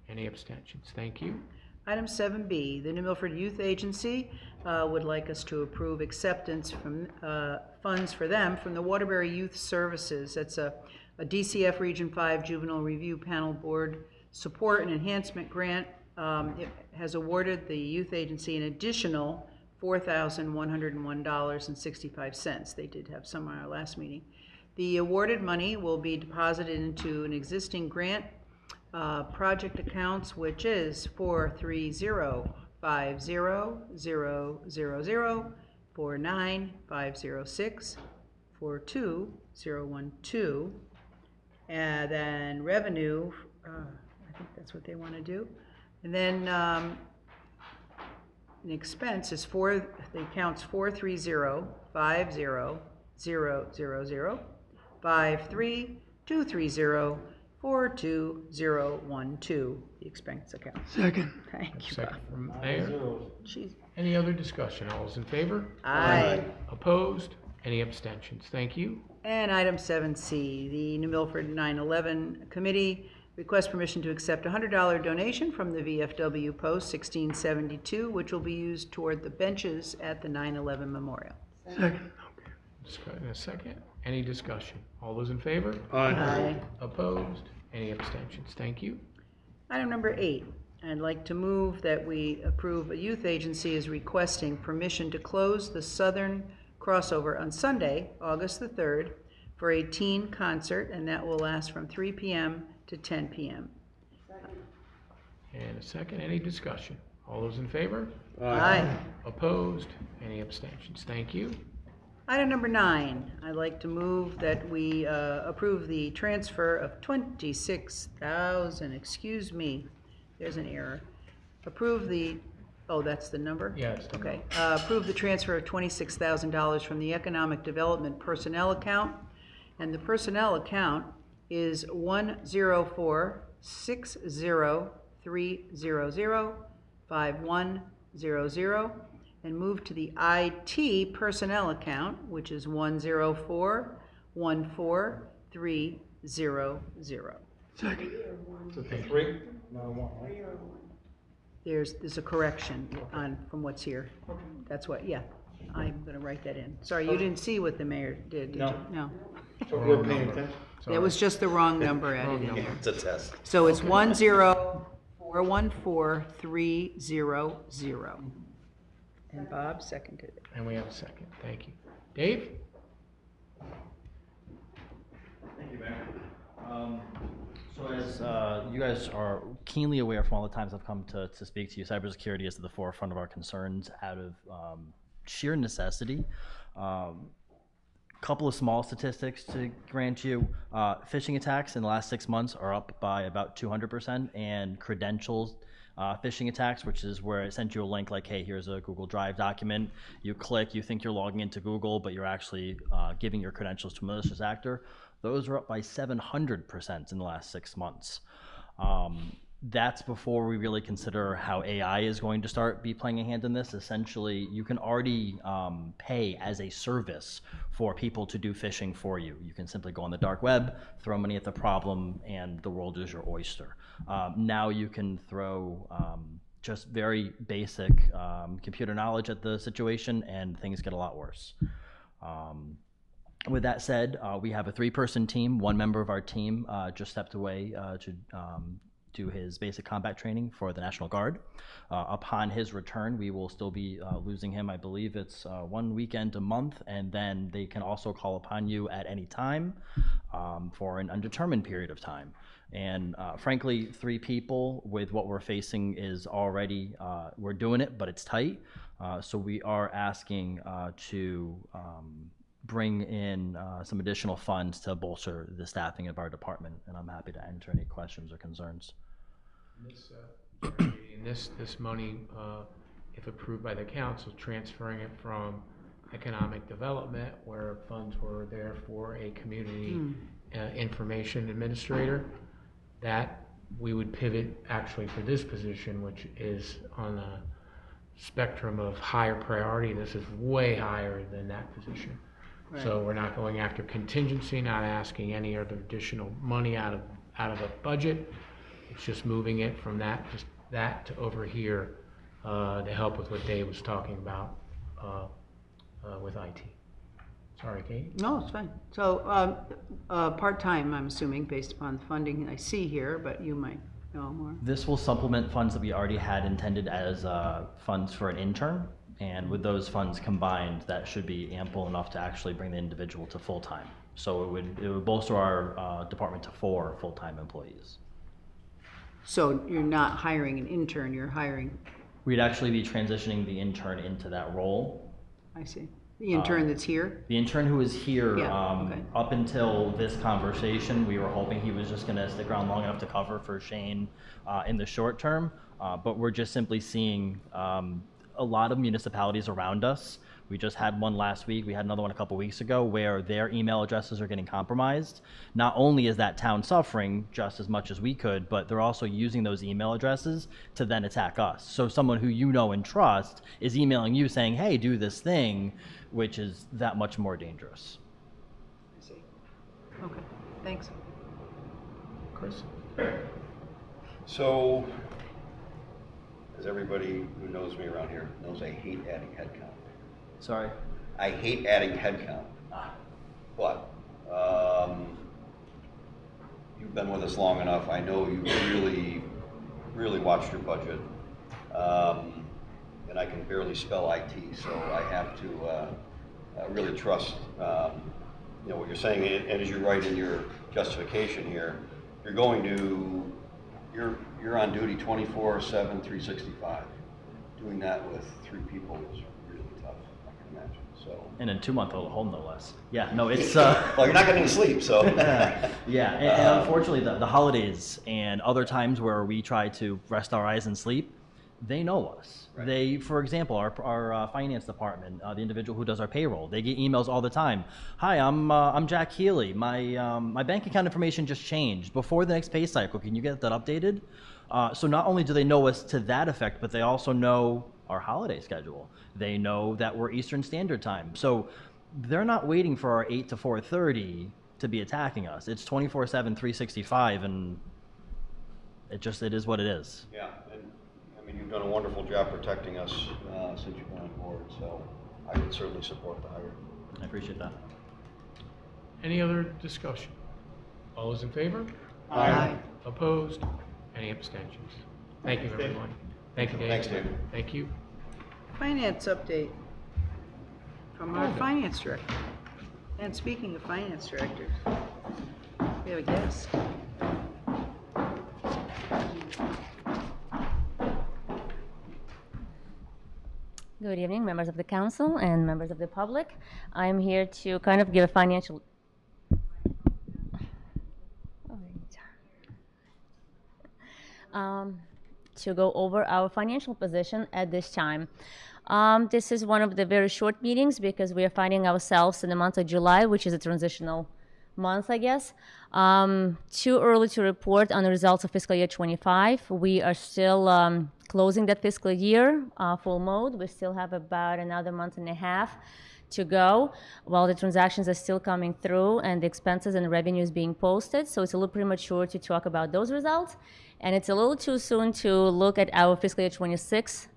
Any abstentions? Thank you. Item 7B, the New Milford Youth Agency would like us to approve acceptance from funds for them from the Waterbury Youth Services. That's a DCF Region 5 Juvenile Review Panel Board Support and Enhancement Grant. It has awarded the youth agency an additional $4,101.65. They did have some on our last meeting. The awarded money will be deposited into an existing grant project accounts, which is 430-50-000-49506 42012, and then revenue, I think that's what they want to do. And then an expense is the account's 430-50-000-53230-42012, the expense account. Second. Thank you, Second Bob. from Mayor. Jeez. Any other discussion? All those in favor? Aye. Opposed? Any abstentions? Thank you. And item 7C, the New Milford 9/11 Committee requests permission to accept a $100 donation from the VFW Post 1672, which will be used toward the benches at the 9/11 Memorial. Second. In a second. Any discussion? All those in favor? Aye. Opposed? Any abstentions? Thank you. Item number 8, I'd like to move that we approve a youth agency is requesting permission to close the Southern Crossover on Sunday, August the 3rd, for a teen concert, and that will last from 3 p.m. to 10 p.m. And a second. Any discussion? All those in favor? Aye. Opposed? Any abstentions? Thank you. Item number 9, I'd like to move that we approve the transfer of 26,000, excuse me, there's an error. Approve the, oh, that's the number? Yes. Okay. Approve the transfer of $26,000 from the Economic Development Personnel Account, and the personnel account is 10460300510, and move to the IT personnel account, which is 104143000. Second. So for 3? No, 1, right? there's a correction on, from what's here. That's what, yeah, I'm gonna write that in. Sorry, you didn't see what the mayor did you? No. So we're paying attention? That was just the wrong number added in there. It's a test. So it's 10414,300. And Bob seconded it. And we have a second. Thank you. Dave? Thank you, Mayor. So as you guys are keenly aware from all the times I've come to speak to you, cybersecurity is at the forefront of our concerns out of sheer necessity. Couple of small statistics to grant you. Phishing attacks in the last 6 months are up by about 200%, and credentials phishing attacks, which is where it sends you a link like, hey, here's a Google Drive document. You click, you think you're logging into Google, but you're actually giving your credentials to a malicious actor. Those are up by 700% in the last 6 months. That's before we really consider how AI is going to start be playing a hand in this. Essentially, you can already pay as a service for people to do phishing for you. You can simply go on the dark web, throw money at the problem, and the world is your oyster. Now you can throw just very basic computer knowledge at the situation, and things get a lot worse. With that said, we have a 3-person team. One member of our team just stepped away to do his basic combat training for the National Guard. Upon his return, we will still be losing him. I believe it's 1 weekend a month, and then they can also call upon you at any time for an undetermined period of time. And frankly, 3 people with what we're facing is already, we're doing it, but it's tight. So we are asking to bring in some additional funds to bolster the staffing of our department, and I'm happy to answer any questions or concerns. This money, if approved by the council, transferring it from economic development, where funds were there for a community information administrator, that we would pivot actually for this position, which is on a spectrum of higher priority. This is way higher than that position. Right. So we're not going after contingency, not asking any other additional money out of the budget. It's just moving it from that to over here to help with what Dave was talking about with IT. Sorry, Kate? No, it's fine. So part-time, I'm assuming, based upon the funding I see here, but you might know more. This will supplement funds that we already had intended as funds for an intern. And with those funds combined, that should be ample enough to actually bring the individual to full-time. So it would bolster our department to 4 full-time employees. So you're not hiring an intern, you're hiring... We'd actually be transitioning the intern into that role. I see. The intern that's here? The intern who is here, okay. Up until this conversation, we were hoping he was just gonna stick around long enough to cover for Shane in the short term. But we're just simply seeing a lot of municipalities around us. We just had one last week. We had another one a couple weeks ago where their email addresses are getting compromised. Not only is that town suffering just as much as we could, but they're also using those email addresses to then attack us. So someone who you know and trust is emailing you saying, hey, do this thing, which is that much more dangerous. I see. Okay, thanks. Chris? So, as everybody who knows me around here knows, I hate adding headcount. Sorry? I hate adding headcount. But you've been with us long enough. I know you really watched your budget. And I can barely spell IT, so I have to really trust what you're saying. And as you write in your justification here, you're on duty 24/7, 365. Doing that with 3 people is really tough, I can imagine. So. And a 2-month-old home, no less. Yeah, no, it's. Well, you're not getting any sleep, so. Yeah, and unfortunately, the holidays and other times where we try to rest our eyes and sleep, they know us. Right. They, for example, our finance department, the individual who does our payroll, they get emails all the time. Hi, I'm Jack Healy. My bank account information just changed. Before the next pay cycle, can you get that updated? So not only do they know us to that effect, but they also know our holiday schedule. They know that we're Eastern Standard Time. So they're not waiting for our 8 to 4:30 to be attacking us. It's 24/7, 365, and it is what it is. Yeah, and I And you've done a wonderful job protecting us since you've been on board, so I would certainly support the hire. I appreciate that. Any other discussion? All those in favor? Aye. Opposed? Any abstentions? Thank you, everyone. Thank you, Dave. Thanks, Dave. Thank you. Finance update from our finance director. And speaking of finance directors, we have a guest. Good evening, members of the council and members of the public. I'm here to kind of give a financial to go over our financial position at this time. This is one of the very short meetings because we are finding ourselves in the month of July, which is a transitional month, I guess. Too early to report on the results of fiscal year 25. We are still closing that fiscal year full mode. We still have about another month and a half to go while the transactions are still coming through and the expenses and revenues being posted. So it's a little premature to talk about those results. And it's a little too soon to look at our fiscal year 26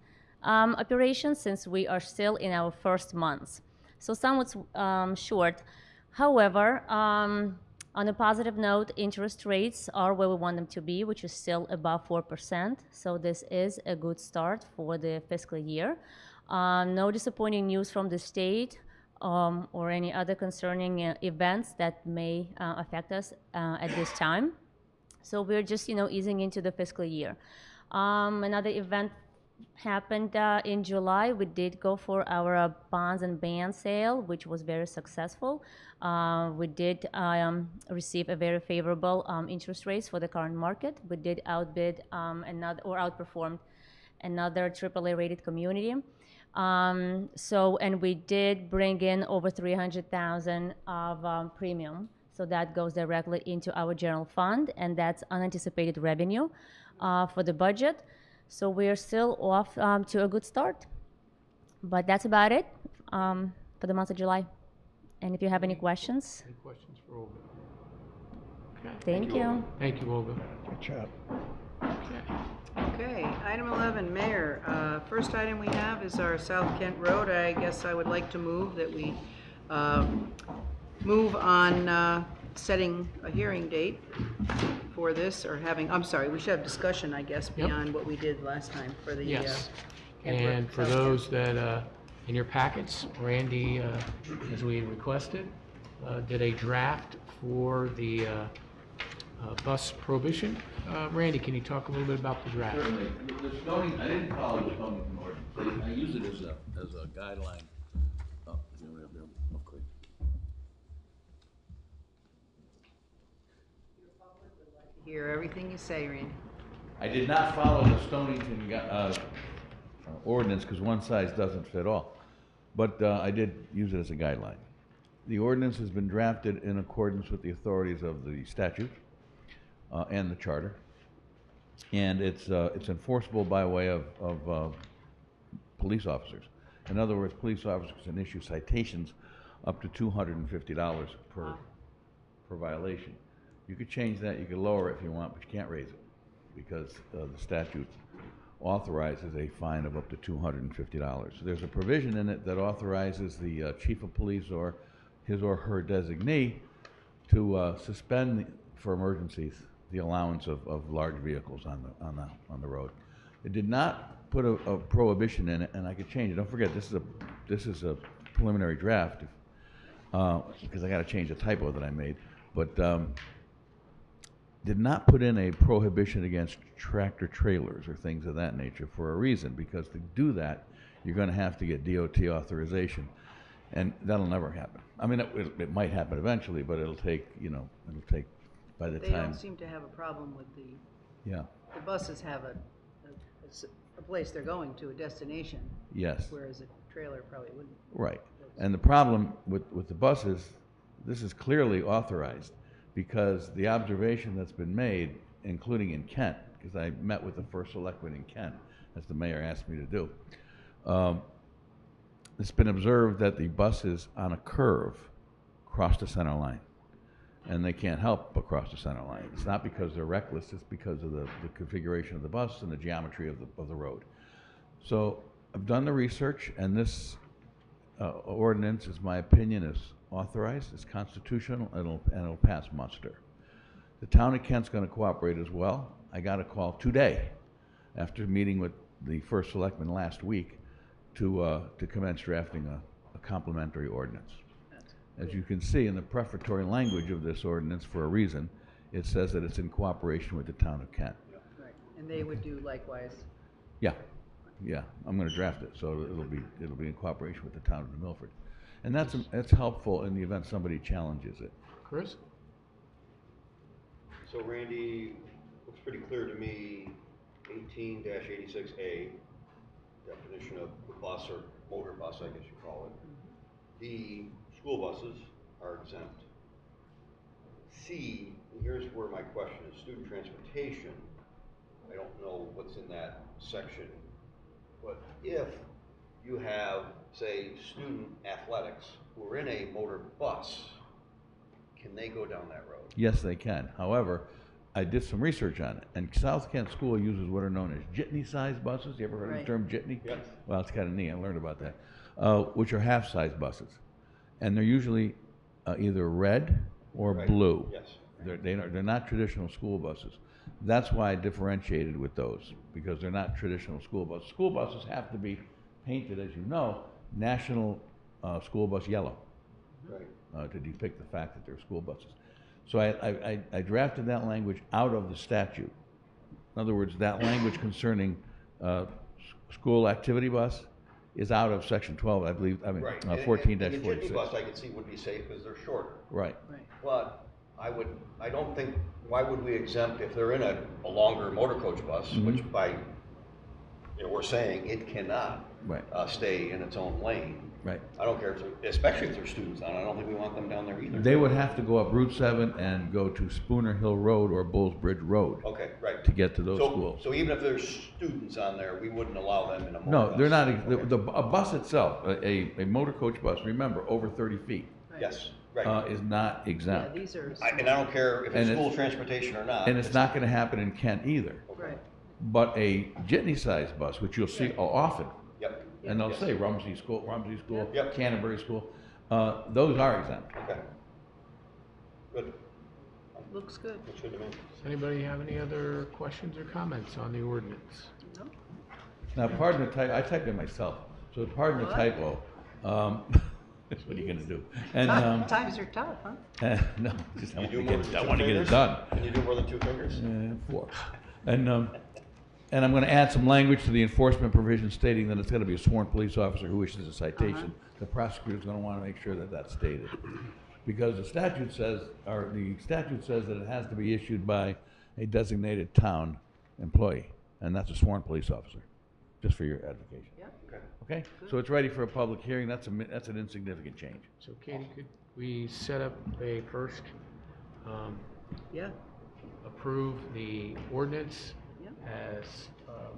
operations since we are still in our first months. So somewhat short. However, on a positive note, interest rates are where we want them to be, which is still above 4%. So this is a good start for the fiscal year. No disappointing news from the state or any other concerning events that may affect us at this time. So we're just, easing into the fiscal year. Another event happened in July. We did go for our bonds and band sale, which was very successful. We did receive a very favorable interest rates for the current market. We did outperformed another AAA rated community. And we did bring in over $300,000 of premium. So that goes directly into our general fund, and that's unanticipated revenue for the budget. So we're still off to a good start. But that's about it for the month of July. And if you have any questions. Any questions for Olga? Okay. Thank you. Thank you, Olga. Good job. Okay, item 11, Mayor. First item we have is our South Kent Road. I guess I would like to move that we move on setting a hearing date for this, or we should have discussion, I guess, beyond what we did last time for the Yes. Kent And Road. for those that, in your packets, Randy, as we requested, did a draft for the bus prohibition. Randy, can you talk a little bit about the draft? Certainly. The zoning, I didn't follow the zoning ordinance. I use it as a guideline. Oh, okay. Hear everything you say, Randy. I did not follow the Stonington ordinance because one size doesn't fit all, but I did use it as a guideline. The ordinance has been drafted in accordance with the authorities of the statute and the charter, and it's enforceable by way of police officers. In other words, police officers can issue citations up to $250 per violation. You could change that, you could lower it if you want, but you can't raise it because the statute authorizes a fine of up to $250. There's a provision in it that authorizes the chief of police or his or her designee to suspend for emergencies the allowance of large vehicles on the road. It did not put a prohibition in it, and I could change it. Don't forget, this is a preliminary draft because I got to change a typo that I made, but did not put in a prohibition against tractor trailers or things of that nature for a reason, because to do that, you're going to have to get DOT authorization, and that'll never happen. I mean, it might happen eventually, but it'll take, by the They time. don't seem to have a problem with the buses have a place they're going to, a destination. Yes. Whereas a trailer probably wouldn't. Right. And the problem with the buses, this is clearly authorized because the observation that's been made, including in Kent, because I met with the first selectman in Kent, as the mayor asked me to do, it's been observed that the buses on a curve cross the center line. and they can't help but cross the center line. It's not because they're reckless, it's because of the configuration of the bus and the geometry of the road. So I've done the research, and this ordinance, is my opinion, is authorized, it's constitutional, and it'll pass muster. The town of Kent's going to cooperate as well. I got a call today, after meeting with the first selectman last week, to commence drafting a complementary ordinance. As you can see in the prefatory language of this ordinance, for a reason, it says that it's in cooperation with the town of Kent. Right, and they would do likewise. Yeah, yeah, I'm going to draft it, so it'll be in cooperation with the town of New Milford, and that's helpful in the event somebody challenges it. Chris? So Randy, looks pretty clear to me, 18-86A, definition of the bus or motor bus, I guess you call it. D, school buses are exempt. C, and here's where my question is, student transportation. I don't know what's in that section, but if you have, say, student athletics who are in a motor bus, can they go down that road? Yes, they can. However, I did some research on it, and South Kent School uses what are known as jitney-sized buses. You ever heard of the term jitney? Yes. Well, it's kind of neat. I learned about that. Which are half-size buses, and they're usually either red or blue. Yes. They're not traditional school buses. That's why I differentiated with those, because they're not traditional school buses. School buses have to be painted, as you know, national school bus yellow, to depict the fact that they're school buses. So I drafted that language out of the statute. In other words, that language concerning school activity bus is out of section 12, I believe, 14-46. And the jitney bus I could see would be safe because they're shorter. Right. But I don't think, why would we exempt if they're in a longer motor coach bus, which by, we're saying it cannot stay in its own lane. Right. I don't care, especially if they're students on it, I don't think we want them down there either. They would have to go up Route 7 and go to Spooner Hill Road or Bulls Bridge Road. Okay, right. To get to those schools. So even if there's students on there, we wouldn't allow them in a motor No, bus? they're not. A bus itself, a motor coach bus, remember, over 30 feet. Yes, right. Is not exempt. Yeah, these are. And I don't care if it's school transportation or not. And it's not going to happen in Kent either. Right. But a jitney-sized bus, which you'll see often, Yep. and they'll say Rumsey School, Yep. Canterbury School, those are exempt. Okay. Good. Looks good. Looks good to me. Does anybody have any other questions or comments on the ordinance? No? Now, pardon the typo, I typed it myself, so pardon the typo. What are you going to do? And Times are tough, huh? no, just I You want do to more than two get it fingers? done. Can you do more than two fingers? 4. And I'm going to add some language to the enforcement provision stating that it's going to be a sworn police officer who issues a citation. The prosecutor's going to want to make sure that that's stated. Because the statute says that it has to be issued by a designated town employee, and that's a sworn police officer, just for your edification. Yeah. Okay? So it's ready for a public hearing. That's an insignificant change. So Katie, could we set up a first, approve the ordinance as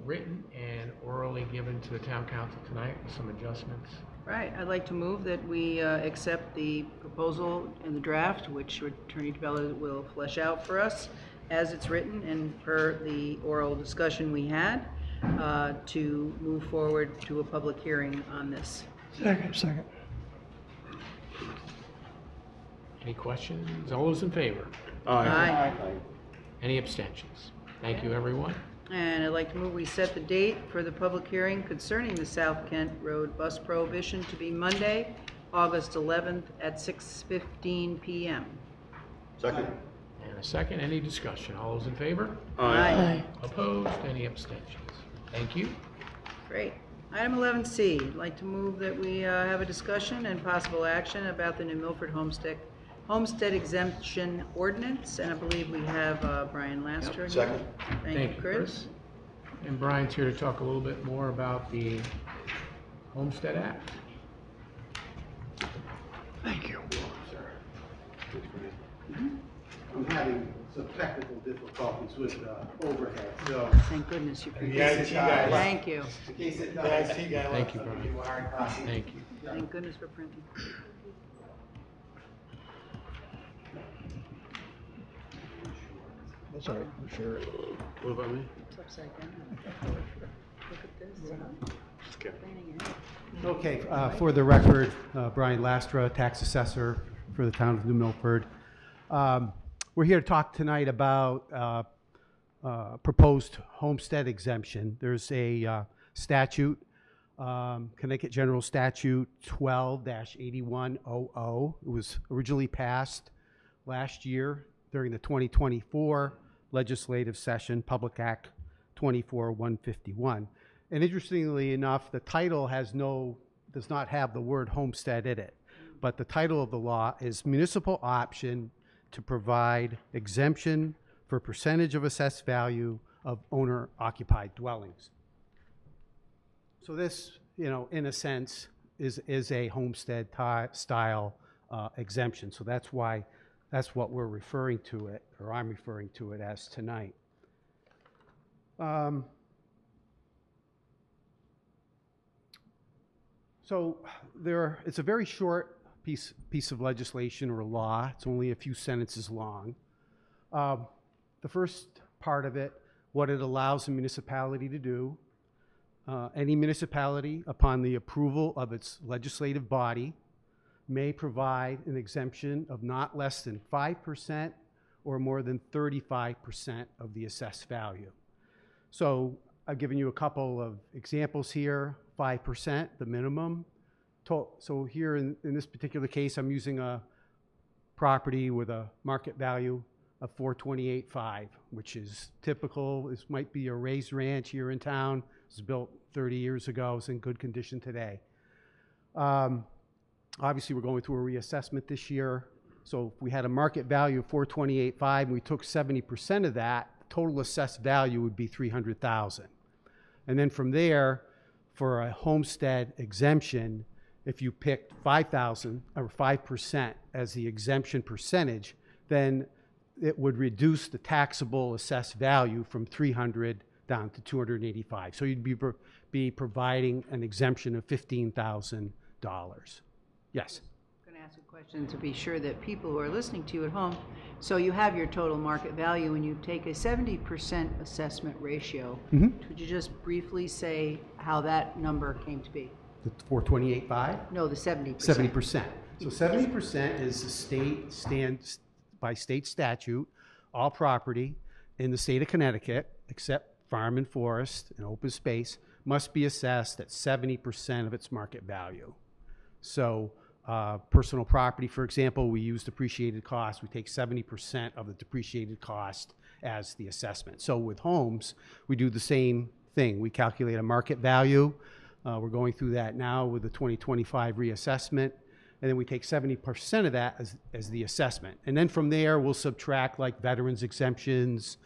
written and orally given to the town council tonight with some adjustments? Right, I'd like to move that we accept the proposal in the draft, which Attorney DeBella will flesh out for us as it's written and per the oral discussion we had, to move forward to a public hearing on this. Second. Any questions? All those in favor? Aye. Any abstentions? Thank you, everyone. And I'd like to move we set the date for the public hearing concerning the South Kent Road bus prohibition to be Monday, August 11th at 6:15 p.m. Second. And a second, any discussion? All those in favor? Aye. Opposed? Any abstentions? Thank you. Great. Item 11C, I'd like to move that we have a discussion and possible action about the New Milford Homestead exemption ordinance, and I believe we have Brian Laster here. Second. Thank you, Chris. And Brian's here to talk a little bit more about the Homestead Act. Thank you. I'm having some technical difficulties with overhead, so. Thank goodness you. The IT guy. Thank you. In case it does. The IT guy. Thank you, Brian. Thank you. Thank goodness for printing. That's all right, I'm sure. What about me? It's upside down. Look at this. Just kidding. Okay, for the record, Brian Lastra, tax assessor for the town of New Milford. We're here to talk tonight about proposed homestead exemption. There's a statute, Connecticut General Statute 12-8100. It was originally passed last year during the 2024 legislative session, Public Act 24-151. And interestingly enough, the title does not have the word homestead in it, but the title of the law is Municipal Option to Provide Exemption for Percentage of Assessed Value of Owner-Occupied Dwellings. So this, in a sense, is a homestead style exemption. So that's what we're referring to it, or I'm referring to it as tonight. So it's a very short piece of legislation or law. It's only a few sentences long. The first part of it, what it allows a municipality to do, any municipality, upon the approval of its legislative body, may provide an exemption of not less than 5% or more than 35% of the assessed value. So I've given you a couple of examples here. 5%, the minimum. So here in this particular case, I'm using a property with a market value of $428,500, which is typical. This might be a raised ranch here in town. It was built 30 years ago. It's in good condition today. Obviously, we're going through a reassessment this year. So if we had a market value of $428,500 and we took 70% of that, the total assessed value would be $300,000. And then from there, for a homestead exemption, if you picked 5,000 or 5% as the exemption percentage, then it would reduce the taxable assessed value from 300 down to 285. So you'd be providing an exemption of $15,000. Yes. I'm going to ask a question to be sure that people who are listening to you at home, so you have your total market value and you take a 70% assessment ratio. Could you just briefly say how that number came to be? The 428.5? No, the 70%. 70%. So 70% is by state statute, all property in the state of Connecticut, except farm and forest and open space, must be assessed at 70% of its market value. So personal property, for example, we use depreciated cost. We take 70% of the depreciated cost as the assessment. So with homes, we do the same thing. We calculate a market value. We're going through that now with the 2025 reassessment. And then we take 70% of that as the assessment. And then from there, we'll subtract like veterans exemptions,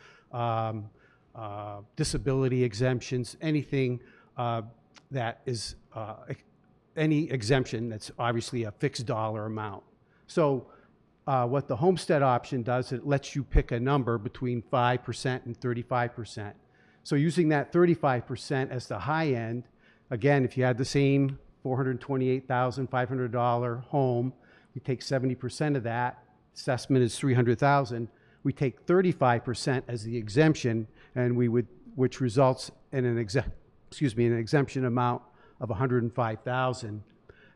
disability exemptions, anything that is any exemption that's obviously a fixed dollar amount. So what the homestead option does, it lets you pick a number between 5% and 35%. So using that 35% as the high end, again, if you had the same $428,500 home, we take 70% of that, assessment is $300,000, we take 35% as the exemption, and which results in an exemption amount of $105,000,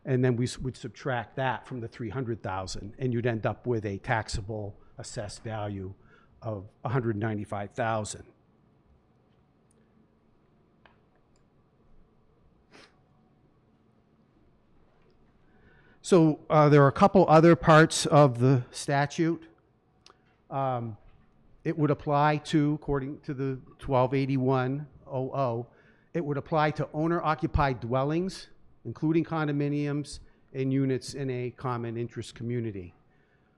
and then we would subtract that from the $300,000, and you'd end up with a taxable assessed value of $195,000. So there are a couple other parts of the statute. It would apply to, according to the 128100, it would apply to owner-occupied dwellings, including condominiums and units in a common interest community.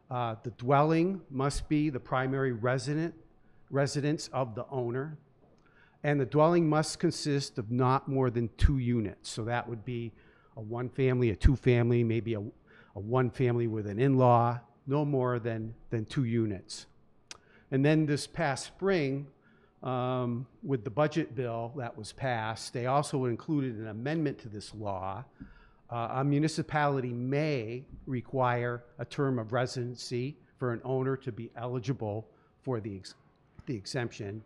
The dwelling must be the primary residence of the owner, and the dwelling must consist of not more than 2 units. So that would be a 1-family, a 2-family, maybe a 1-family with an in-law, no more than 2 units. And then this past spring, with the budget bill that was passed, they also included an amendment to this law. A municipality may require a term of residency for an owner to be eligible for the the exemption.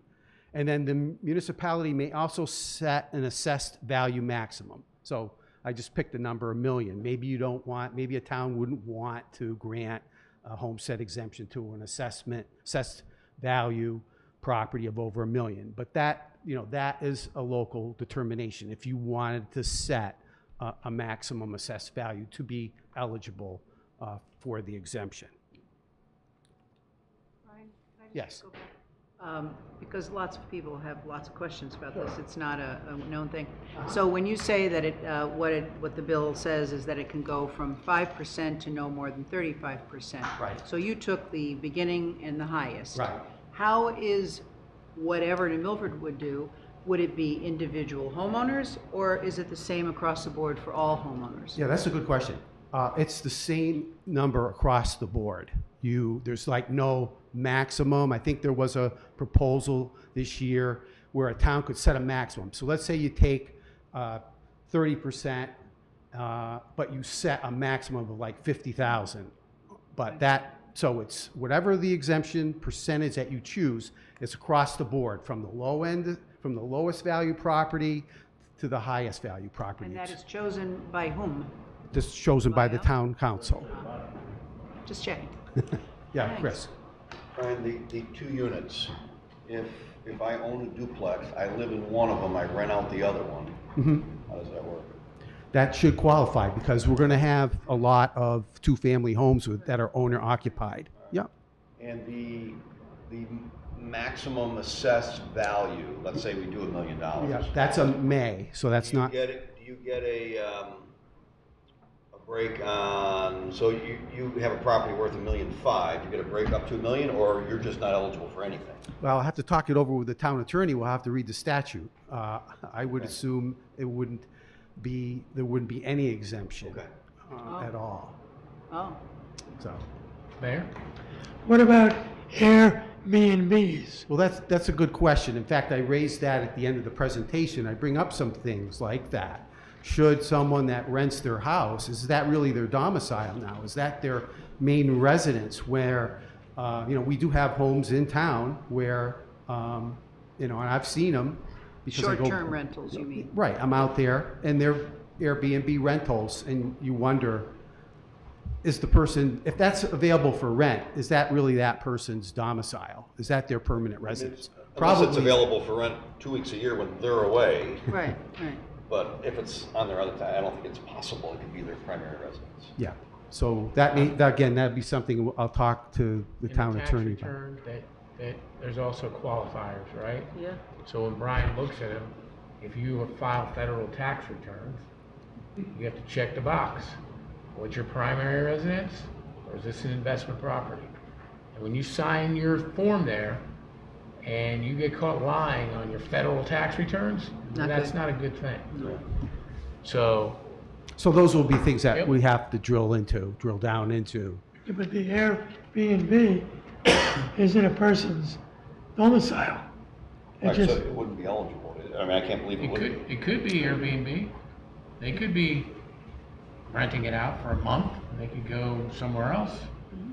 And then the municipality may also set an assessed value maximum. So I just picked a number, $1 million. Maybe you don't want, maybe a town wouldn't want to grant a homestead exemption to an assessed value property of over $1 million. But that, you know, that is a local determination. If you wanted to set a maximum assessed value to be eligible for the exemption. Ryan, can I just Yes. go back? Because lots of people have lots of questions about this. It's not a known thing. So when you say that what the bill says is that it can go from 5% to no more than 35%. Right. So you took the beginning and the highest. Right. How is whatever New Milford would do, would it be individual homeowners, or is it the same across the board for all homeowners? Yeah, that's a good question. It's the same number across the board. There's like no maximum. I think there was a proposal this year where a town could set a maximum. So let's say you take 30%, but you set a maximum of like 50,000. But so it's whatever the exemption percentage that you choose, it's across the board from the low end, from the lowest value property to the highest value property. And that is chosen by whom? This is chosen by the town council. Just checking. Yeah, Thanks. Chris. Brian, the 2 units, if I own a duplex, I live in one of them, I rent out the other one. Mm-hmm. How does that work? That should qualify because we're going to have a lot of 2-family homes that are owner occupied. Yeah. And the maximum assessed value, let's say we do $1 million. Yeah, that's a May, so that's not. Do you get a break on, so you have a property worth $1.5 million, you get a break up to $1 million, or you're just not eligible for anything? Well, I'll have to talk it over with the town attorney. We'll have to read the statute. I would assume there wouldn't be any exemption at all. Oh. So. Mayor? What about Airbnbs? Well, that's a good question. In fact, I raised that at the end of the presentation. I bring up some things like that. Should someone that rents their house, is that really their domicile now? Is that their main residence where, we do have homes in town where, and I've seen them. Short-term rentals, you mean? Right, I'm out there and they're Airbnb rentals and you wonder, is the person, if that's available for rent, is that really that person's domicile? Is that their permanent residence? Unless it's available for rent 2 weeks a year when they're away. Right, right. But if it's on their other time, I don't think it's possible it could be their primary residence. Yeah, so that'd be something I'll talk to the town attorney about. In the tax return, that there's also qualifiers, right? Yeah. So when Brian looks at them, if you have filed federal tax returns, you have to check the box. What's your primary residence, or is this an investment property? And when you sign your form there, and you get caught lying on your federal tax returns, that's not a good thing. No. So those will be things that we have to drill down into. Yeah, but the Airbnb is in a person's domicile. Right, so it wouldn't be eligible. I mean, I can't believe it would be. It could be Airbnb. They could be renting it out for a month, and they could go somewhere else,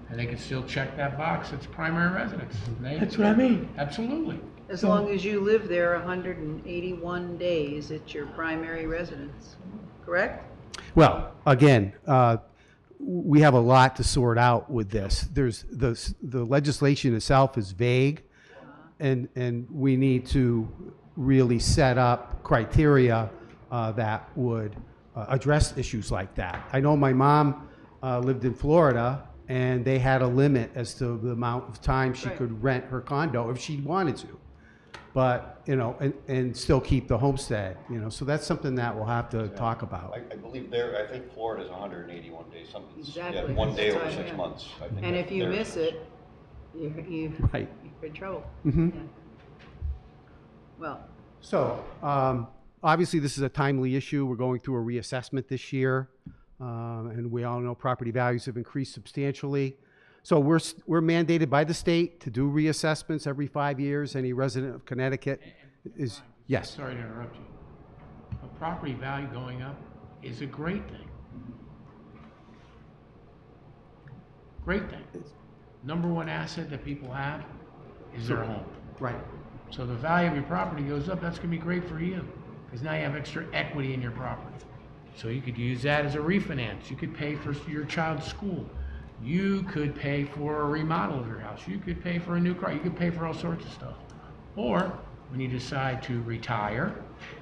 and they could still check that box, it's primary residence. That's what I mean. Absolutely. As long as you live there 181 days, it's your primary residence, correct? Well, again, we have a lot to sort out with this. There's the legislation itself is vague, and we need to really set up criteria that would address issues like that. I know my mom lived in Florida, and they had a limit as to the amount of time she could rent her condo if she wanted to, but and still keep the homestead. So that's something that we'll have to talk about. I believe I think Florida's 181 days, something. Exactly. Yeah, 1 day over That's 6 right, months. I think And that if you theirs miss is. it, you're Right. in trouble. Mhm. Yeah. Well, So, obviously, this is a timely issue. We're going through a reassessment this year, and we all know property values have increased substantially. So we're mandated by the state to do reassessments every 5 years. Any resident of Connecticut is, yes. Sorry to interrupt you. But property value going up is a great thing. Great thing. Number one asset that people have is their home. Right. So the value of your property goes up, that's gonna be great for you, because now you have extra equity in your property. So you could use that as a refinance. You could pay for your child's school. You could pay for a remodel of your house. You could pay for a new car. You could pay for all sorts of stuff. Or when you decide to retire,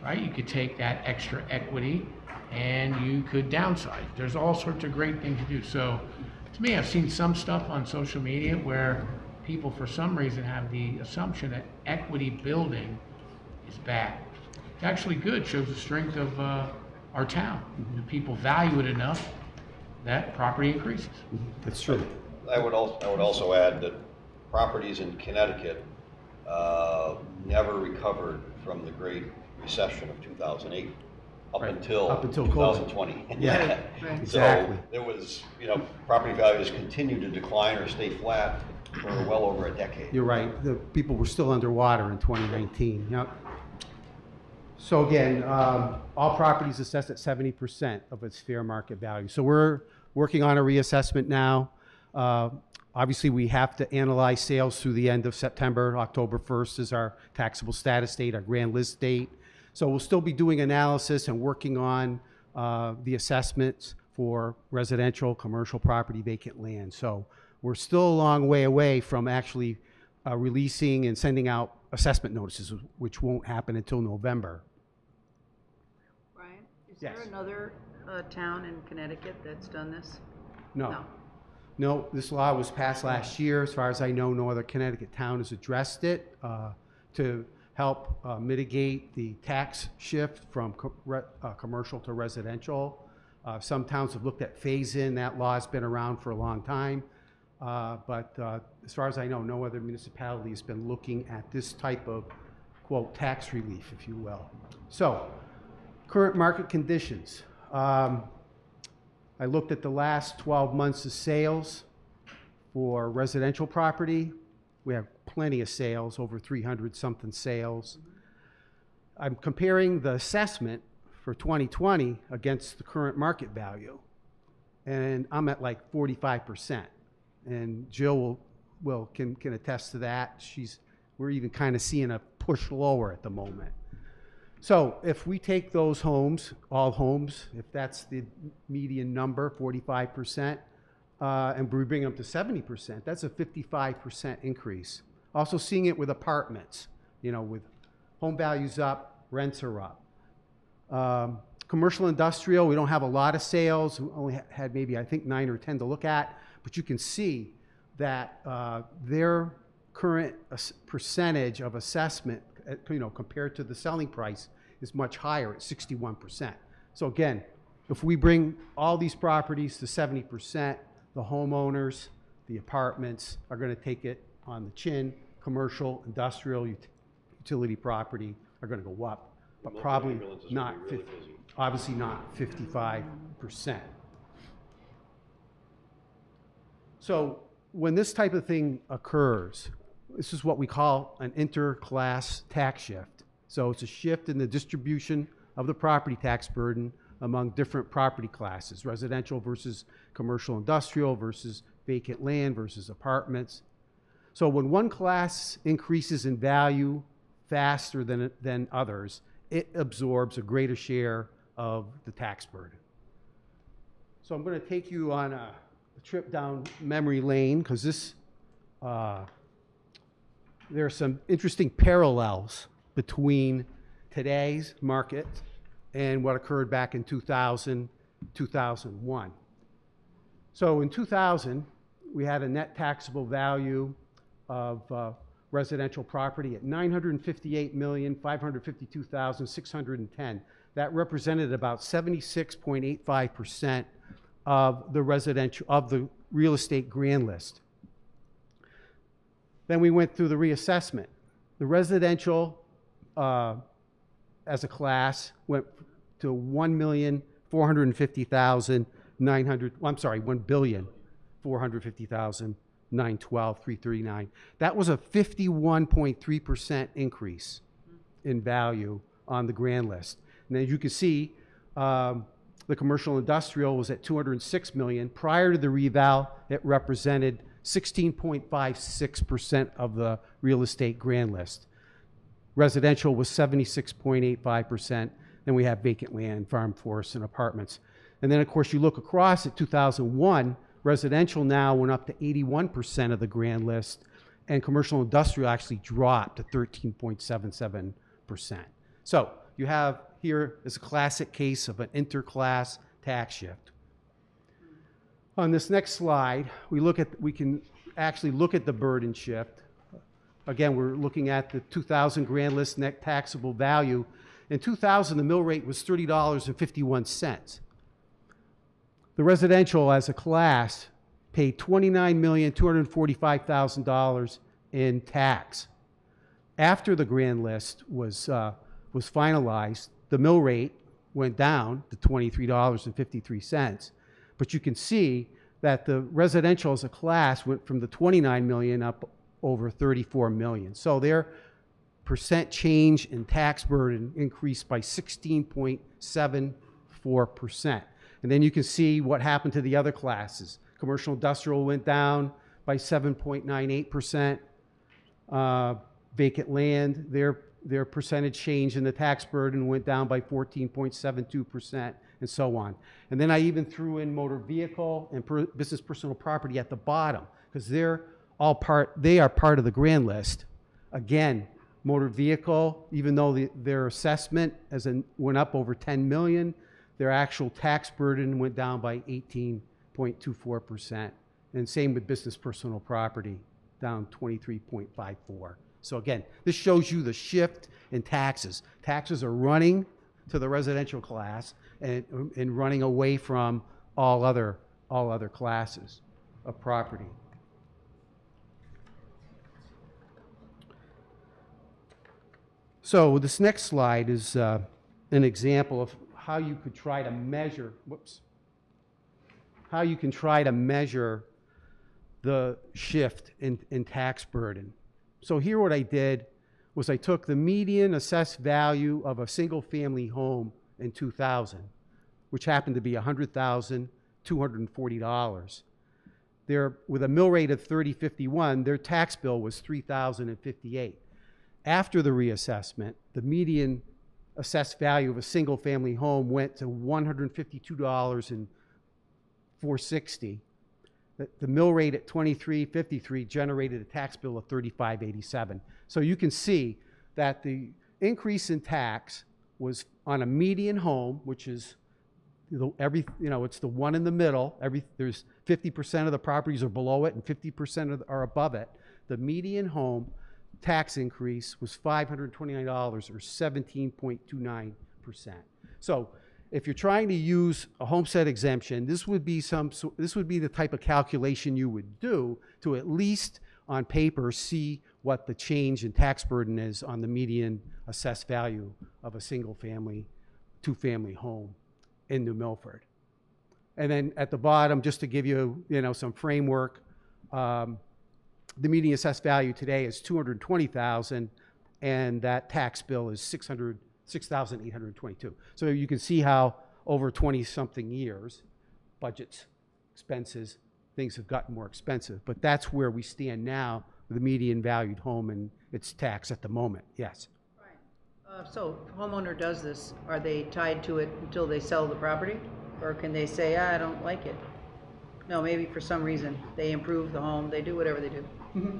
right, you could take that extra equity and you could downsize. There's all sorts of great things to do. So to me, I've seen some stuff on social media where people for some reason have the assumption that equity building is bad. It's actually good, shows the strength of our town. The people value it enough that property increases. That's true. I would also add that properties in Connecticut never recovered from the Great Recession of 2008 up until COVID. 2020. Yeah, exactly. So there was, property values continued to decline or stay flat for well over a decade. You're right. The people were still underwater in 2019. Yep. So again, all properties assessed at 70% of its fair market value. So we're working on a reassessment now. Obviously, we have to analyze sales through the end of September. October 1st is our taxable status date, our grand list date. So we'll still be doing analysis and working on the assessments for residential, commercial property, vacant land. So we're still a long way away from actually releasing and sending out assessment notices, which won't happen until November. Brian, is there another town in Connecticut that's done this? No. No, this law was passed last year. As far as I know, no other Connecticut town has addressed it to help mitigate the tax shift from commercial to residential. Some towns have looked at phase-in. That law has been around for a long time. But as far as I know, no other municipality has been looking at this type of, quote, tax relief, if you will. So, current market conditions. I looked at the last 12 months of sales for residential property. We have plenty of sales, over 300 something sales. I'm comparing the assessment for 2020 against the current market value. And I'm at like 45%. And Jill can attest to that. We're even kind of seeing a push lower at the moment. So if we take those homes, all homes, if that's the median number, 45%, and we bring them to 70%, that's a 55% increase. Also seeing it with apartments, with home values up, rents are up. Commercial industrial, we don't have a lot of sales. We only had maybe, I think, 9 or 10 to look at, but you can see that their current percentage of assessment, compared to the selling price, is much higher at 61%. So again, if we bring all these properties to 70%, the homeowners, the apartments are going to take it on the chin. Commercial, industrial, utility property are going to go up, but probably not, obviously not 55%. So when this type of thing occurs, this is what we call an interclass tax shift. So it's a shift in the distribution of the property tax burden among different property classes, residential versus commercial industrial versus vacant land versus apartments. So when one class increases in value faster than others, it absorbs a greater share of the tax burden. So I'm going to take you on a trip down memory lane because there are some interesting parallels between today's market and what occurred back in 2000, 2001. So in 2000, we had a net taxable value of residential property at $958,552,610. That represented about 76.85% of the real estate grand list. Then we went through the reassessment. The residential as a class went to $1,450,912,339. That was a 51.3% increase in value on the grand list. And as you can see, the commercial industrial was at $206 million. Prior to the reval, it represented 16.56% of the real estate grand list. Residential was 76.85%. Then we have vacant land, farm, forests, and apartments. And then, of course, you look across at 2001, residential now went up to 81% of the grand list, and commercial industrial actually dropped to 13.77%. So you have here is a classic case of an interclass tax shift. On this next slide, we can actually look at the burden shift. Again, we're looking at the 2000 grand list net taxable value. In 2000, the mill rate was $30.51. The residential as a class paid $29,245,000 in tax. After the grand list was finalized, the mill rate went down to $23.53. But you can see that the residential as a class went from the 29 million up over 34 million. So their percent change in tax burden increased by 16.74%. And then you can see what happened to the other classes. Commercial industrial went down by 7.98%. Vacant land, their percentage change in the tax burden went down by 14.72%, and so on. And then I even threw in motor vehicle and business personal property at the bottom, because they are part of the grand list. Again, motor vehicle, even though their assessment went up over 10 million, their actual tax burden went down by 18.24%. And same with business personal property, down 23.54. So again, this shows you the shift in taxes. Taxes are running to the residential class and running away from all other classes of property. So this next slide is an example of how you could try to measure, how you can try to measure the shift in tax burden. So here what I did was I took the median assessed value of a single family home in 2000, which happened to be $100,240. With a mill rate of 30.51, their tax bill was $3,058. After the reassessment, the median assessed value of a single family home went to $152.460. The mill rate at 23.53 generated a tax bill of 35.87. So you can see that the increase in tax was on a median home, which is it's the one in the middle. There's 50% of the properties are below it and 50% are above it. The median home tax increase was $529 or 17.29%. So if you're trying to use a homestead exemption, this would be the type of calculation you would do to at least on paper see what the change in tax burden is on the median assessed value of a single family, two-family home in New Milford. And then at the bottom, just to give you, some framework, the median assessed value today is $220,000, and that tax bill is $6,822. So you can see how over 20-something years, budgets, expenses, things have gotten more expensive. But that's where we stand now with the median valued home and its tax at the moment. Yes. So if a homeowner does this, are they tied to it until they sell the property? Or can they say, I don't like it? No, maybe for some reason they improve the home, they do whatever they do. Mm-hmm.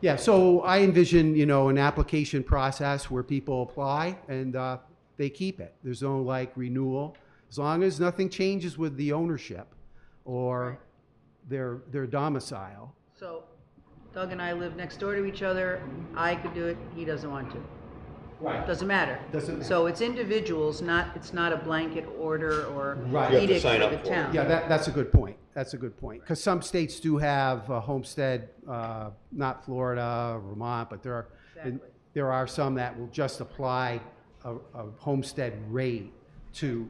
Yeah, so I envision, an application process where people apply and they keep it. There's no renewal, as long as nothing changes with the ownership or their domicile. So Doug and I live next door to each other. I could do it, he doesn't want to. Right. Doesn't matter. So it's individuals, it's not a blanket order or edict for the town. Yeah, that's a good point. That's a good point. Because some states do have a homestead, not Florida, Vermont, but there are some that will just apply a homestead rate to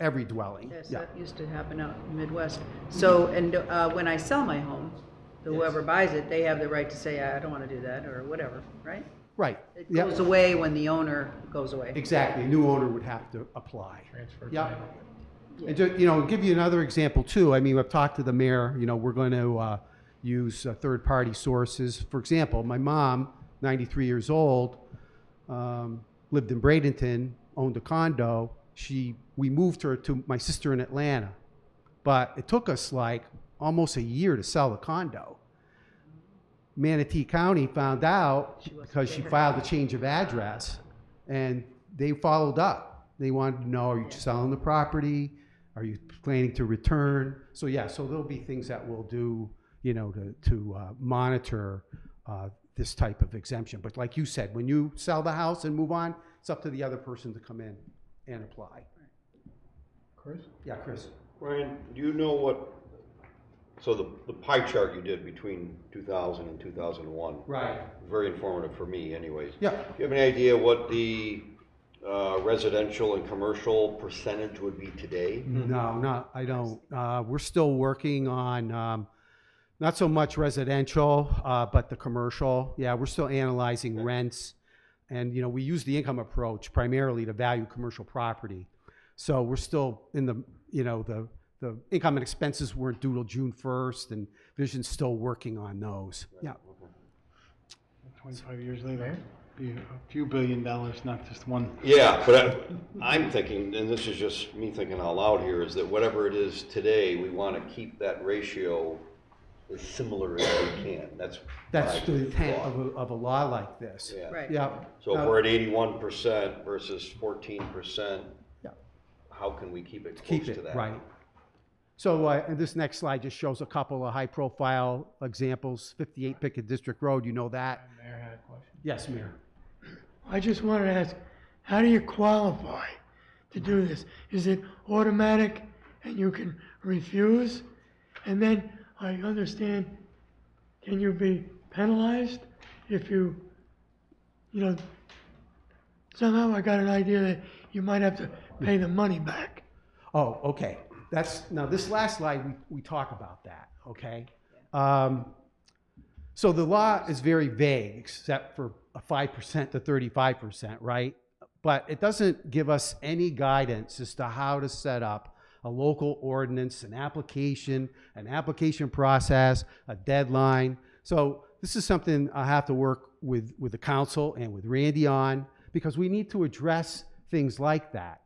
every dwelling. Yes, that used to happen out in the Midwest. So, and when I sell my home, whoever buys it, they have the right to say, I don't want to do that, or whatever, right? Right. It goes away when the owner goes away. Exactly. A new owner would have to apply. Transfer Yeah. Yeah. And to, give you another example too. I mean, I've talked to the mayor. We're going to, use third-party sources. For example, my mom, 93 years old, lived in Bradenton, owned a condo. We moved her to my sister in Atlanta, but it took us like almost a year to sell the condo. Manatee County found out because she filed a change of address, and they followed up. They wanted to know, are you selling the property? Are you planning to return? So yeah, so there'll be things that we'll do, you know, to monitor this type of exemption. But like you said, when you sell the house and move on, it's up to the other person to come in and apply. Chris? Yeah, Chris. Ryan, do you know what, so the pie chart you did between 2000 and 2001. Right. Very informative for me anyways. Yeah. Do you have any idea what the residential and commercial percentage would be today? No, I don't. We're still working on, not so much residential, but the commercial. Yeah, we're still analyzing rents. And, you know, we use the income approach primarily to value commercial property. So we're still in the, you know, the income and expenses weren't due till June 1st, and Vision's still working on those. Yeah. 25 years later, be a few $1 billion, not just one. Yeah, but I'm thinking, and this is just me thinking out loud here, is that whatever it is today, we want to keep that ratio as similar as we can. That's the intent of a law like this. Yeah. Right. Yeah. So if we're at 81% versus 14%, yeah, how can we keep it close to that? Right. So and this next slide just shows a couple of high-profile examples. 58 Pickett District Road, you know that. Mayor had a question. Yes, Mayor. I just wanted to ask, how do you qualify to do this? Is it automatic and you can refuse? And then I understand, can you be penalized if you know, somehow I got an idea that you might have to pay the money back. Oh, okay. Now this last slide, we talk about that, okay? So the law is very vague, except for a 5% to 35%, right? But it doesn't give us any guidance as to how to set up a local ordinance, an application process, a deadline. So this is something I have to work with the council and with Randy on, because we need to address things like that.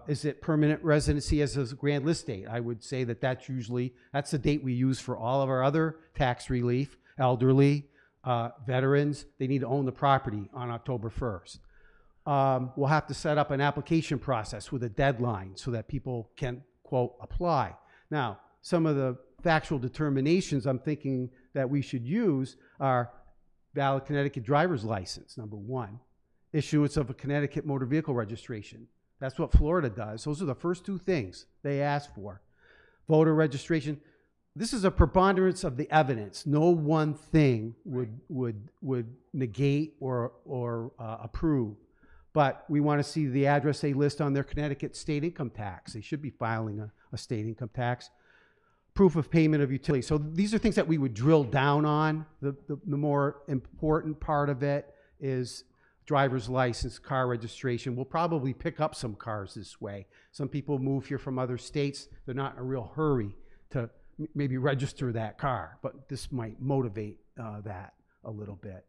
Is it permanent residency as a grand list date? I would say that's the date we use for all of our other tax relief, elderly, veterans. They need to own the property on October 1st. We'll have to set up an application process with a deadline so that people can, quote, apply. Now, some of the factual determinations I'm thinking that we should use are valid Connecticut driver's license, number one. Issuance of a Connecticut motor vehicle registration. That's what Florida does. Those are the first two things they ask for. Voter registration. This is a preponderance of the evidence. No one thing would negate or approve. But we want to see the address they list on their Connecticut state income tax. They should be filing a state income tax. Proof of payment of utilities. So these are things that we would drill down on. The more important part of it is driver's license, car registration. We'll probably pick up some cars this way. Some people move here from other states. They're not in a real hurry to maybe register that car, but this might motivate that a little bit.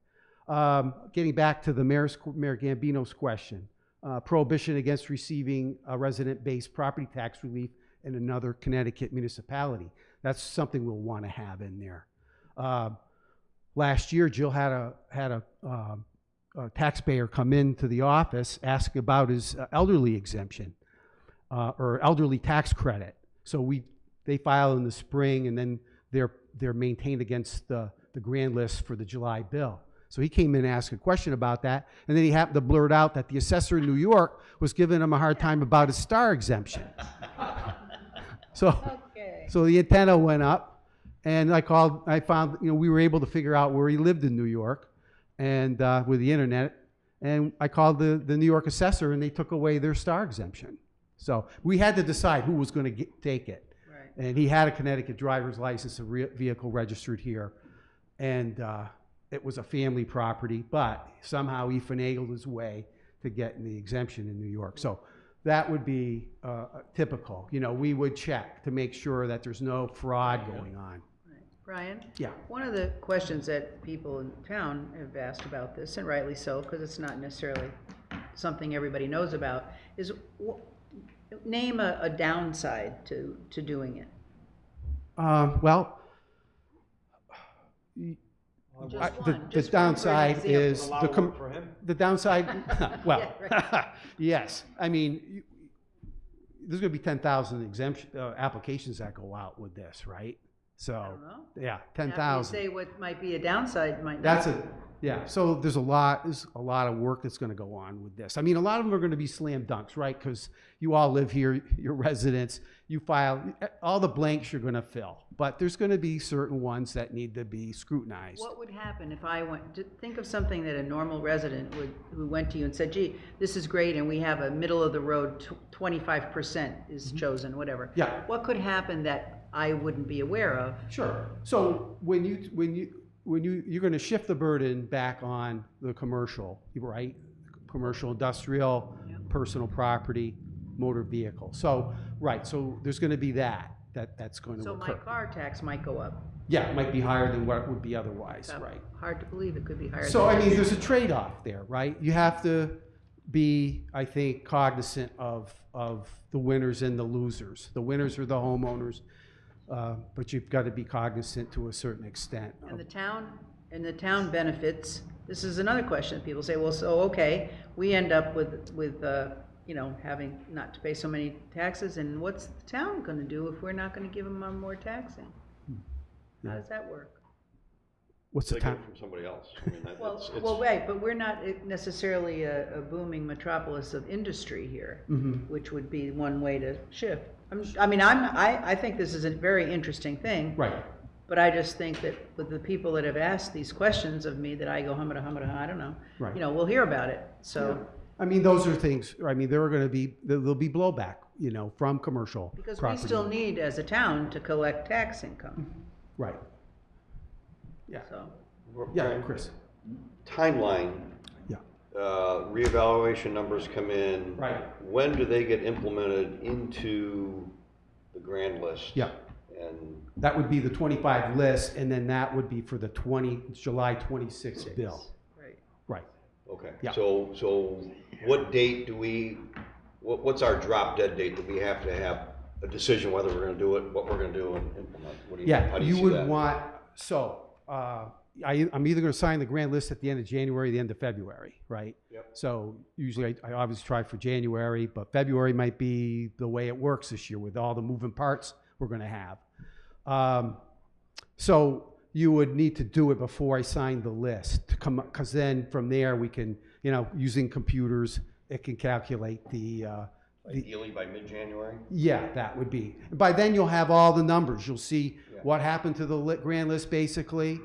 Getting back to the Mayor Gambino's question, prohibition against receiving a resident-based property tax relief in another Connecticut municipality. That's something we'll want to have in there. Last year, Jill had a taxpayer come into the office asking about his elderly exemption or elderly tax credit. So they file in the spring, and then they're maintained against the grand list for the July bill. So he came in and asked a question about that, and then he happened to blurt out that the assessor in New York was giving him a hard time about his star exemption. So the antenna went up, and I found, we were able to figure out where he lived in New York, and with the internet, and I called the New York assessor, and they took away their star exemption. So we had to decide who was going to take it. Right. And he had a Connecticut driver's license, a vehicle registered here, and it was a family property, but somehow he finagled his way to getting the exemption in New York. So that would be typical. We would check to make sure that there's no fraud going on. Brian? Yeah. One of the questions that people in town have asked about this, and rightly so, because it's not necessarily something everybody knows about, is name a downside to doing it. Well, Just the one, just one for an downside example. is the downside. Well, Yeah, right. yes. I mean, there's going to be 10,000 exemption applications that go out with this, right? So, I don't know. yeah, After 10,000. you say what might be a downside might not. That's yeah. So there's a lot of work that's going to go on with this. I mean, a lot of them are going to be slam dunks, right? Because you all live here, you're residents, you file all the blanks you're going to fill, but there's going to be certain ones that need to be scrutinized. What would happen if I went to think of something that a normal resident who went to you and said, gee, this is great, and we have a middle of the road 25% is chosen, whatever. Yeah. What could happen that I wouldn't be aware of? Sure. So you're going to shift the burden back on the commercial, right? Commercial, industrial, personal property, motor vehicle. So, right. So there's going to be that's going to occur. So my car tax might go up. Yeah, it might be higher than what it would be otherwise, right? Hard to believe it could be higher. So, I mean, there's a trade-off there, right? You have to be, I think, cognizant of the winners and the losers. The winners are the homeowners, but you've got to be cognizant to a certain extent. And the town benefits. This is another question. People say, well, so, okay, we end up with having not to pay so many taxes, and what's the town going to do if we're not going to give them more taxing? How does that work? What's the time? From somebody else. I mean, Well, right, but we're not necessarily a booming metropolis of industry here, which would be one way to shift. I think this is a very interesting thing. Right. But I just think that with the people that have asked these questions of me, that I go humma I don't know. Right. We'll hear about it. So. Yeah. I mean, those are things. I mean, there'll be blowback, from commercial Because property. we still need, as a town, to collect tax income. Right. Yeah. So. Yeah, Chris. Timeline. Yeah. Reevaluation numbers come in. Right. When do they get implemented into the grand list? Yeah. And That would be the 25 list, and then that would be for the July 26th bill. Right. Right. okay. Yeah. So what date do what's our drop dead date? Do we have to have a decision whether we're going to do it, what we're going to do, and implement? How do you see would that? want, so I'm either going to sign the grand list at the end of January or the end of February, right? Yep. So usually I obviously try for January, but February might be the way it works this year with all the moving parts we're going to have. So you would need to do it before I sign the list to come, because then from there we can, using computers, it can calculate the Ideally by mid-January? Yeah, that would be. By then you'll have all the numbers. You'll see what happened to the grand list basically.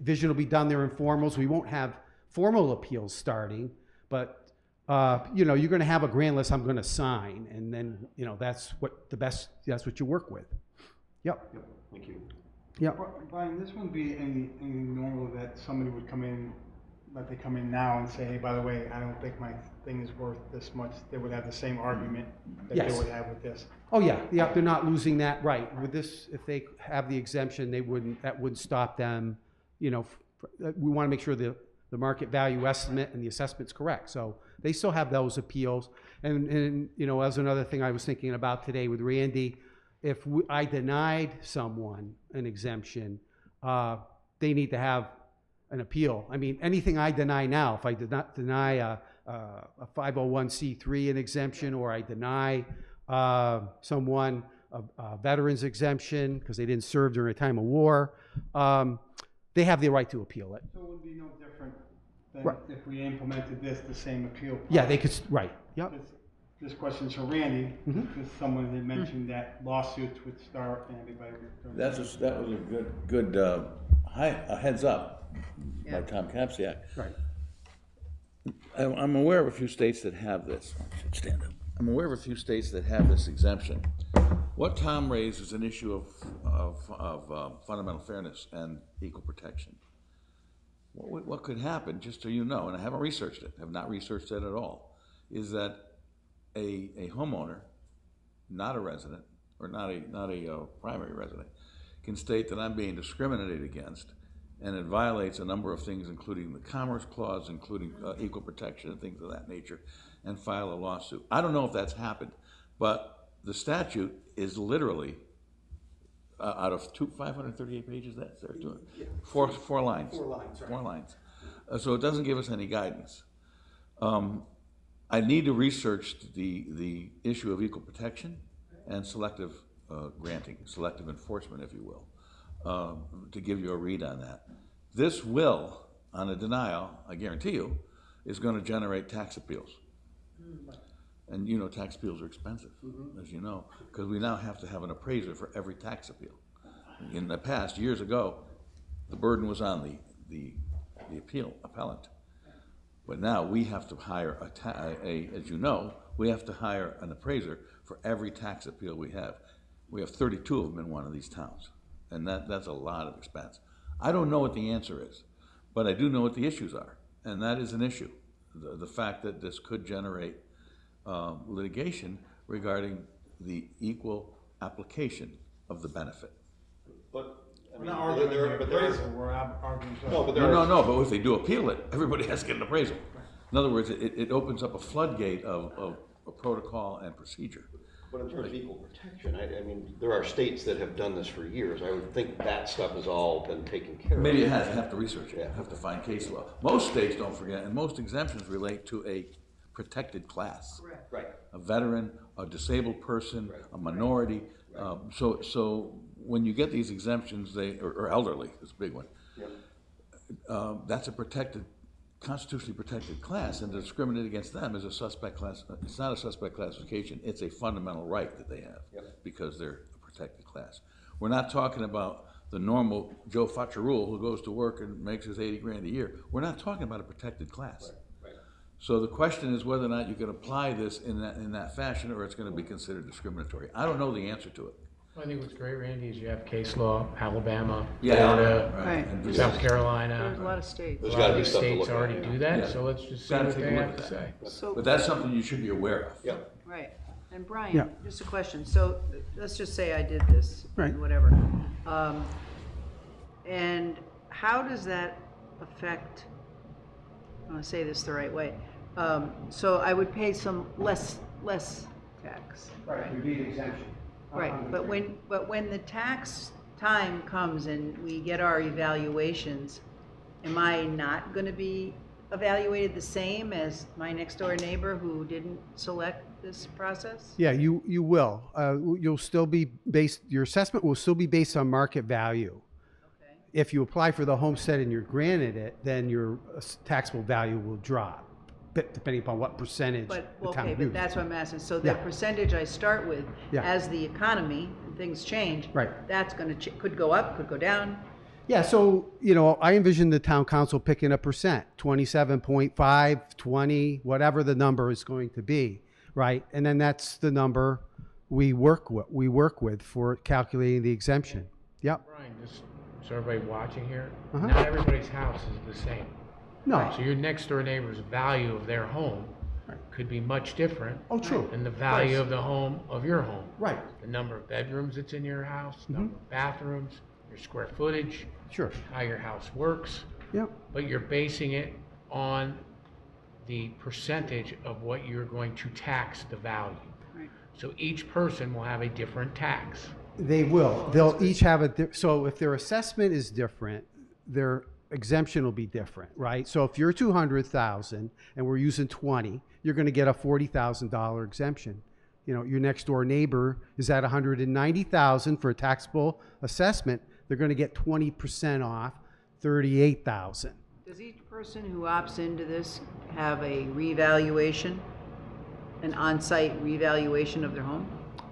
Vision will be done there in formals. We won't have formal appeals starting, but you're going to have a grand list I'm going to sign, and then that's what you work with. Yep. Thank you. Yep. Brian, this wouldn't be any normal that somebody would come in, like they come in now and say, hey, by the way, I don't think my thing is worth this much. They would have the same argument that they would have with this. Oh yeah, they're not losing that right. With this, if they have the exemption, that wouldn't stop them. We want to make sure the market value estimate and the assessment's correct. So they still have those appeals. And as another thing I was thinking about today with Randy, if I denied someone an exemption, they need to have an appeal. I mean, anything I deny now, if I did not deny a 501c3 an exemption, or I deny someone a veteran's exemption because they didn't serve during a time of war, they have the right to appeal it. So it would be no different than if we implemented the same appeal process. Yeah, they could, right, yep. This question's for Randy, because someone had mentioned that lawsuits would start and everybody would. That was a good a heads up by Tom Kapsiak. Right. I'm aware of a few states that have this. I should stand up. I'm aware of a few states that have this exemption. What Tom raised is an issue of fundamental fairness and equal protection. What could happen, just so you know, and I haven't researched it, have not researched it at all, is that a homeowner, not a resident, or not a primary resident, can state that I'm being discriminated against, and it violates a number of things, including the Commerce Clause, including equal protection and things of that nature, and file a lawsuit. I don't know if that's happened, but the statute is literally, out of 538 pages, that's there, four lines. 4 lines, right. 4 lines. So it doesn't give us any guidance. I need to research the issue of equal protection and selective granting, selective enforcement, if you will, to give you a read on that. This will, on a denial, I guarantee you, is going to generate tax appeals. And you know tax appeals are expensive, as you know, because we now have to have an appraiser for every tax appeal. In the past, years ago, the burden was on the appellant. But now we have to hire as you know, we have to hire an appraiser for every tax appeal we have. We have 32 of them in one of these towns, and that's a lot of expense. I don't know what the answer is, but I do know what the issues are, and that is an issue. The fact that this could generate litigation regarding the equal application of the benefit. But We're not arguing the appraisal, we're arguing. But if they do appeal it, everybody has to get an appraisal. In other words, it opens up a floodgate of a protocol and procedure. But in terms of equal protection, I mean, there are states that have done this for years. I would think that stuff has all been taken care of. Maybe it has. I have to research it. I have to find case law. Most states, don't forget, and most exemptions relate to a protected class. Right. A veteran, a disabled person, a minority. So when you get these exemptions, or elderly is a big one. Yep. That's a protected, constitutionally protected class, and to discriminate against them is a suspect class. It's not a suspect classification. It's a fundamental right that they have because they're a protected class. We're not talking about the normal Joe Facciarul who goes to work and makes his 80 grand a year. We're not talking about a protected class. Right. So the question is whether or not you can apply this in that fashion, or it's going to be considered discriminatory. I don't know the answer to it. I think what's great, Randy, is you have case law, Alabama, Yeah, Florida, right. and South Carolina. There's a lot of states. There's A lot gotta of be these stuff to states look at, already yeah. do that, Yeah. so let's just see Gotta what take a they look have at to say. that. So, But that's something you should be aware of. Yep. right. And Brian, Yeah. just a question. So let's just say I did this, Right. whatever. And how does that affect, I want to say this the right way. So I would pay some less tax. Right, would be an exemption. Right, but when the tax time comes and we get our evaluations, am I not going to be evaluated the same as my next door neighbor who didn't select this process? Yeah, you will. You'll still be your assessment will still be based on market value. Okay. If you apply for the homestead and you're granted it, then your taxable value will drop, depending upon what percentage the town uses. But that's what I'm asking. So the Yeah. percentage I start with, Yeah. as the economy and things change, Right. that's going to could go up, could go down. Yeah, so, I envision the town council picking a percent, 27.5, 20, whatever the number is going to be, right? And then that's the number we work with for calculating the exemption. Yep. Brian, just so everybody watching here, Uh-huh. not everybody's house is the same. No. So your next door neighbor's value of their home Right. could be much different Oh, true. than the value of the home of your home. Right. The number of bedrooms that's in your house, number of bathrooms, your square footage, Sure. how your house works, Yep. but you're basing it on the percentage of what you're going to tax the value. Right. So each person will have a different tax. They will. They'll each have so if their assessment is different, their exemption will be different, right? So if you're 200,000 and we're using 20, you're going to get a $40,000 exemption. Your next door neighbor is at 190,000 for a taxable assessment. They're going to get 20% off, 38,000. Does each person who opts into this have a revaluation, an on-site revaluation of their home?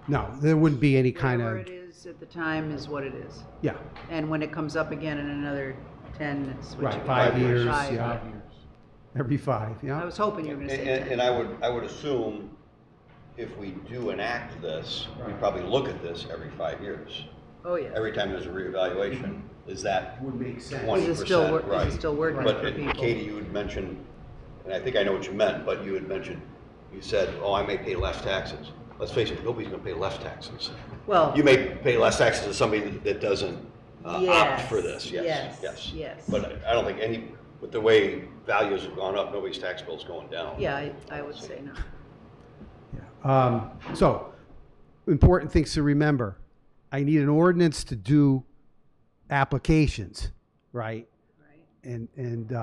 No, there wouldn't be any kind Whatever of, it is at the time is what it is. yeah, And when it comes up again in another 10, it's what right, you 5 years, Five. yeah. Every 5, yeah. I was hoping you were going to say 10. And I would assume if we do enact this, we probably look at this every 5 years. Oh, yeah. Every time there's a reevaluation, is that Would make sense. 20%? Is it still Right. is it still working But for people? Katie, you had mentioned, and I think I know what you meant, but you had mentioned, you said, oh, I may pay less taxes. let's face it, nobody's gonna pay less taxes. Well. You may pay less taxes than somebody that doesn't opt for this, yes. Yes. But I don't think with the way values have gone up, nobody's tax bill's going down. Yeah, I would say no. So, important things to remember. I need an ordinance to do applications, right? Right. And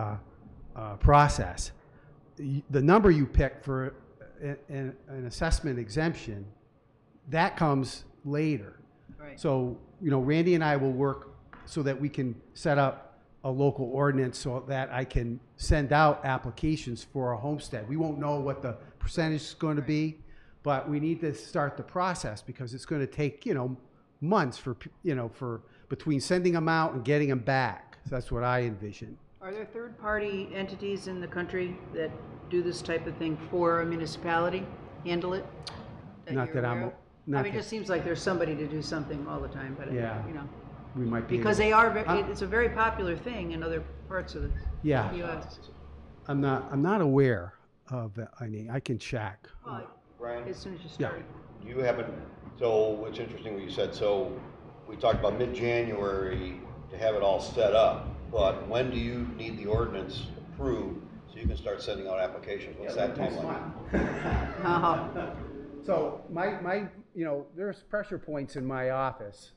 process. The number you pick for an assessment exemption, that comes later. Right. So, Randy and I will work so that we can set up a local ordinance so that I can send out applications for a homestead. We won't know what the percentage is going to be, but we need to start the process because it's going to take, months for between sending them out and getting them back. So that's what I envision. Are there third-party entities in the country that do this type of thing for a municipality, handle it? Not you're that I'm, aware of? not I mean, it that- just seems like there's somebody to do something all the time, but, Yeah. you know. we might be Because able- they are, I'm- it's a very popular thing in other parts of the Yeah. US. I'm not aware of that. I can check. Well, Brian? as soon as you Yeah. start. You haven't, so it's interesting what you said, so we talked about mid-January to have it all set up, but when do you need the ordinance approved so you can start sending out applications? What's that timeline? So my there's pressure points in my office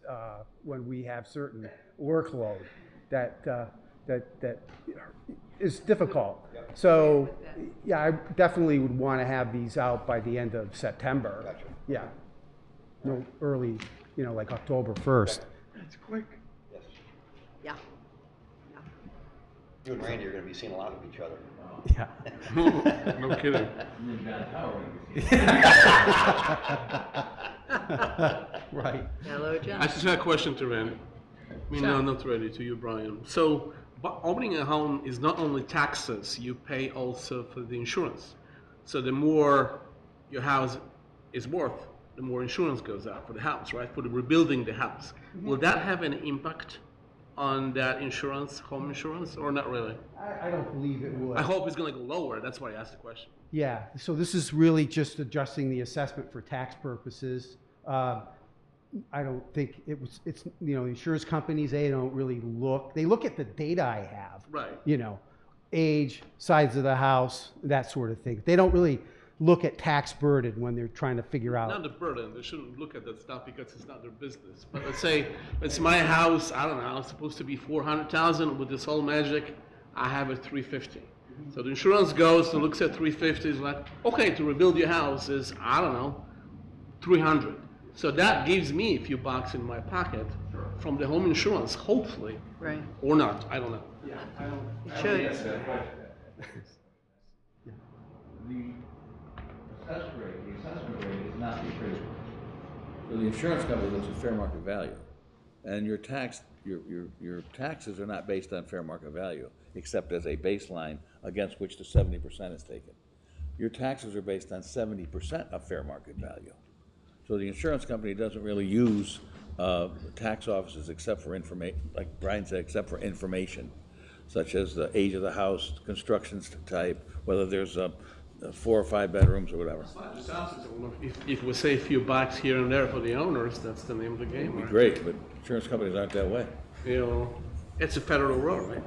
when we have certain workload that is difficult. So yeah, I definitely would want to have these out by the end of September. Gotcha. Yeah. No early, like October 1st. That's quick. Yes. Yeah. You and Randy are gonna be seeing a lot of each other. Yeah. No kidding. Right. Hello, John. I just had a question to Randy. I mean, no, not Randy, to you, Brian. So, but owning a home is not only taxes, you pay also for the insurance. So the more your house is worth, the more insurance goes out for the house, right? For the rebuilding the house. Will that have an impact on that insurance, home insurance, or not really? I don't believe it will. I hope it's gonna go lower, that's why I asked the question. Yeah, so this is really just adjusting the assessment for tax purposes. I don't think it's insurance companies, they don't really look, they look at the data I have. Right. Age, size of the house, that sort of thing. They don't really look at tax burden when they're trying to figure out. Not the burden, they shouldn't look at that stuff because it's not their business. But let's say it's my house, I don't know, it's supposed to be 400,000 with this whole magic, I have it 350. So the insurance goes and looks at 350, is like, okay, to rebuild your house is, I don't know, 300. So that gives me a few bucks in my pocket from the home insurance, hopefully. Right. Or not, I don't know. It should. The assessment rate is not the appraisal. So the insurance company looks at fair market value, and your taxes are not based on fair market value, except as a baseline against which the 70% is taken. Your taxes are based on 70% of fair market value. So the insurance company doesn't really use tax offices except for information, like Brian said, except for information, such as the age of the house, construction type, whether there's 4 or 5 bedrooms or whatever. If we say a few bucks here and there for the owners, that's the name of the game, It'd be right? great, but insurance companies aren't that way. It's a federal road, right?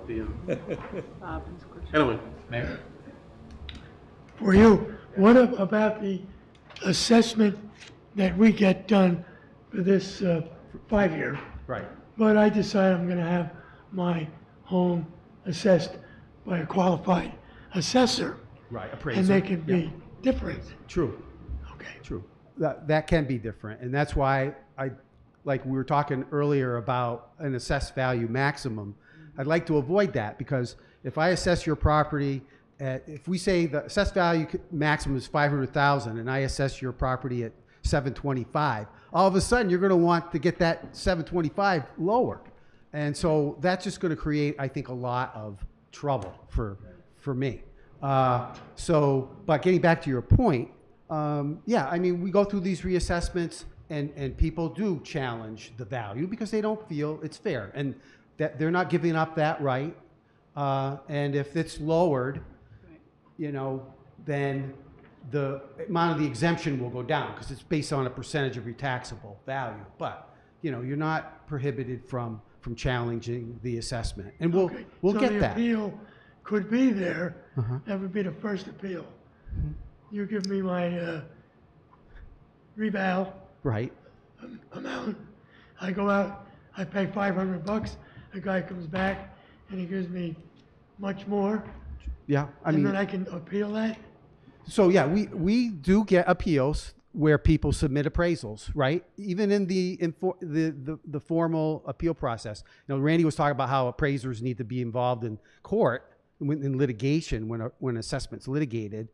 Anyway. Mayor? For you, what about the assessment that we get done for this 5-year? Right. But I decide I'm gonna have my home assessed by a qualified assessor. Right, appraiser. And they can be Yeah. different. True. Okay. True. That can be different, and that's why like we were talking earlier about an assessed value maximum. I'd like to avoid that because if I assess your property if we say the assessed value maximum is 500,000 and I assess your property at 725, all of a sudden you're going to want to get that 725 lower, and so that's just going to create, I think, a lot of trouble for me. But getting back to your point, yeah, I mean, we go through these reassessments and people do challenge the value because they don't feel it's fair and that they're not giving up that right. And if it's lowered, then the amount of the exemption will go down because it's based on a percentage of your taxable value. But, you know, you're not prohibited from challenging the assessment. And we'll So get the that. appeal could be there. Uh-huh. That would be the first appeal. You give me my reval Right. amount. I go out, I pay $500. The guy comes back and he gives me much more. Yeah. And then I can appeal that. So yeah, we do get appeals where people submit appraisals, right? Even in the formal appeal process. You know, Randy was talking about how appraisers need to be involved in court, in litigation when assessment's litigated.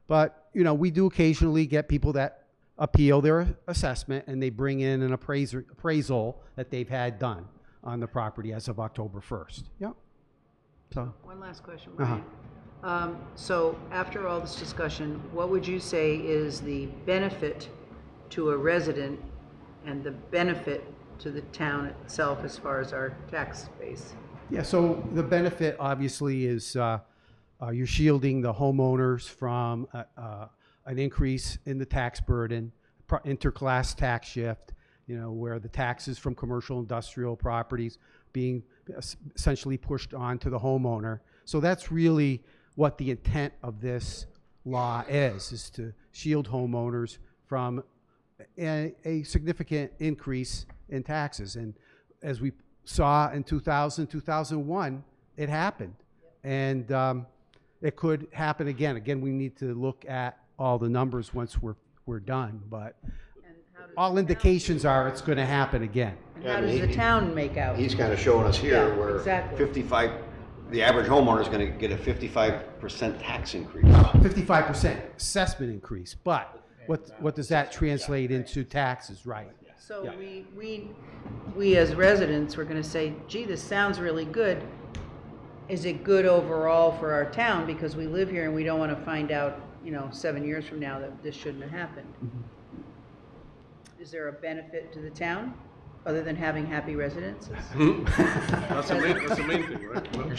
But you know, we do occasionally get people that appeal their assessment and they bring in an appraisal that they've had done on the property as of October 1st. Yeah. So. One last question, Uh-huh. Ryan. So after all this discussion, what would you say is the benefit to a resident and the benefit to the town itself as far as our tax base? Yeah, so the benefit obviously is you're shielding the homeowners from an increase in the tax burden, interclass tax shift, you know, where the taxes from commercial industrial properties being essentially pushed onto the homeowner. So that's really what the intent of this law is to shield homeowners from a significant increase in taxes. And as we saw in 2000, 2001, it happened. And it could happen again. Again, we need to look at all the numbers once we're done, but all indications are it's going to happen again. And how does the town make out? He's kind of showing us here Yeah, where exactly. the average homeowner is going to get a 55% tax increase. 55% assessment increase, but what does that translate into taxes, right? So Yeah. we as residents, we're gonna say, gee, this sounds really good. Is it good overall for our town? Because we live here and we don't wanna find out, you know, 7 years from now that this shouldn't have happened. Is there a benefit to the town other than having happy residents? That's the main thing, right? You're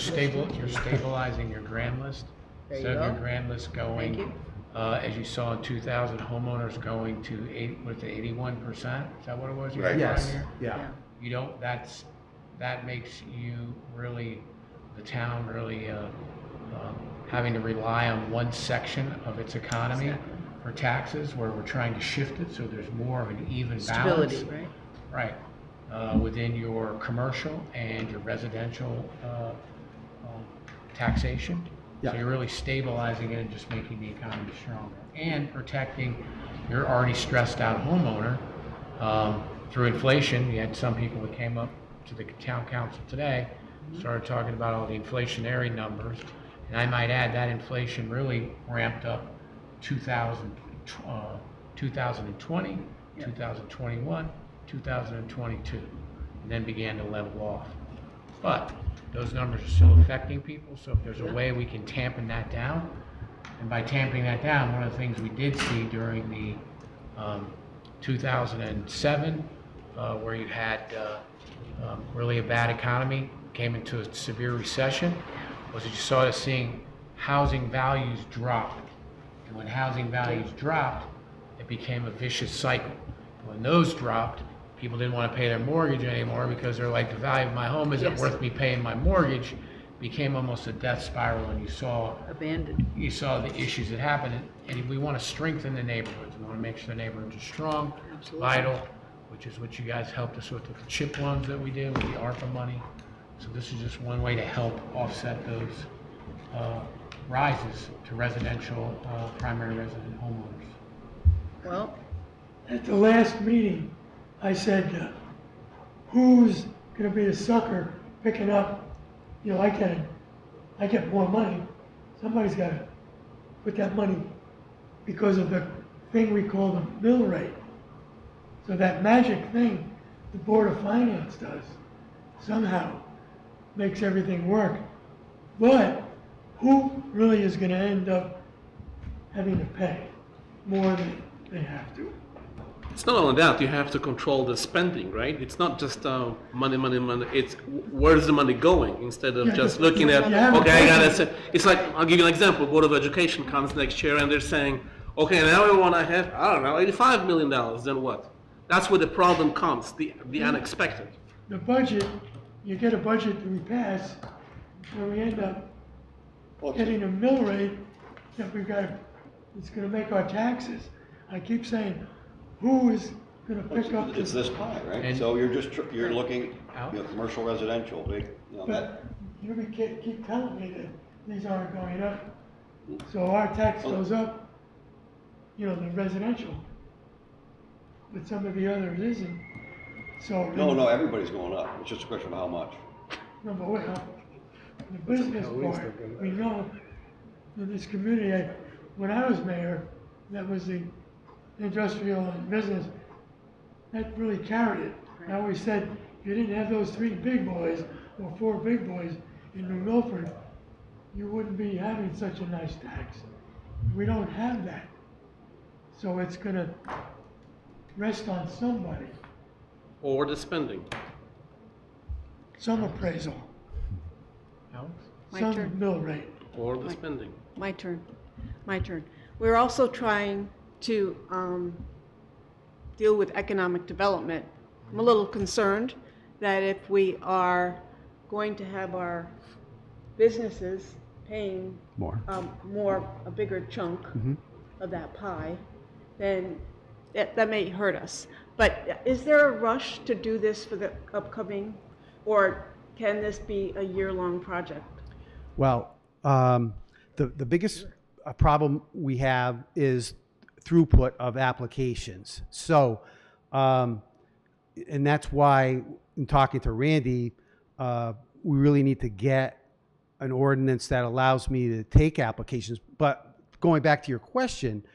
stabilizing your grand list. There you So go. your grand list Thank you. going, as you saw in 2000, homeowners going to 81%? Is that what it was? you Right. had Yes, on here? yeah. You don't, that makes you really, the town really having to rely on one section of its economy for taxes, where we're trying to shift it so there's more of an even balance. Stability, right? Right, within your commercial and your residential taxation. So Yeah. you're really stabilizing it and just making the economy stronger and protecting your already stressed out homeowner through inflation. You had some people that came up to the town council today, started talking about all the inflationary numbers. And I might add that inflation really ramped up 2020, 2021, 2022, and then began to level off. But those numbers are still affecting people, so if there's a way we can tampen that down, and by tamping that down, one of the things we did see during the 2007, where you had really a bad economy, came into a severe recession, was that you started seeing housing values drop. And when housing values dropped, it became a vicious cycle. When those dropped, people didn't want to pay their mortgage anymore because they're like, the value of my home isn't worth me paying my mortgage. Became almost a death spiral, and you saw the issues that happened. And we want to strengthen the neighborhoods. We want to make sure the neighborhoods are strong, vital, which is what you guys helped us with the chip loans that we did with the ARPA money. So this is just one way to help offset those rises to residential, primary resident homeowners. Well, at the last meeting, I said, who's gonna be the sucker picking up, you know, I get more money. Somebody's gotta put that money because of the thing we call the mill rate. So that magic thing the Board of Finance does somehow makes everything work. But who really is gonna end up having to pay more than they have to? It's not only that, you have to control the spending, right? It's not just money, money, money. It's where's the money going instead of just looking at, okay, I gotta say, it's like, I'll give you an example. Board of Education comes next year and they're saying, Okay, now we want to have, I don't know, $85 million, then what? That's where the problem comes, the unexpected. The budget, you get a budget that we pass, and we end up getting a mill rate that we've got, it's gonna make our taxes. I keep saying, who is gonna pick up It's this? this pie, right? And- So you're just, you're looking, commercial, residential, big, But you keep telling me that these aren't going up. So our tax goes up, the residential. But some of the others isn't. So. No, everybody's going up. It's just a question of how much. No, but the business part, we know in this community, when I was mayor, that was the industrial and business, that really carried it. I always said, if you didn't have those 3 big boys or 4 big boys in New Milford, you wouldn't be having such a nice tax. We don't have that. So it's gonna rest on somebody, Or the spending. some appraisal, My some turn. mill rate. Or the spending. My turn. We're also trying to deal with economic development. I'm a little concerned that if we are going to have our businesses paying a bigger chunk of that pie, then that may hurt us. But is there a rush to do this for the upcoming, or can this be a year-long project? Well, the biggest problem we have is throughput of applications. So, and that's why in talking to Randy, we really need to get an ordinance that allows me to take applications. But going back to your question,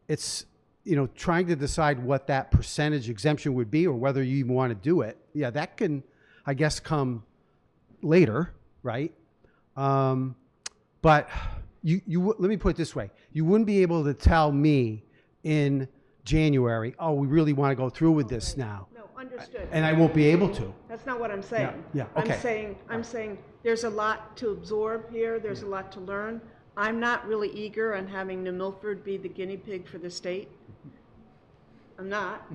it's, trying to decide what that percentage exemption would be or whether you even want to do it. Yeah, that can, I guess, come later, right? But let me put it this way. You wouldn't be able to tell me in January, oh, we really want to go through with this now. No, understood. And I won't be able to. That's not what I'm saying. Yeah, okay. I'm saying there's a lot to absorb here, there's a lot to learn. I'm not really eager on having New Milford be the guinea pig for the state. I'm not.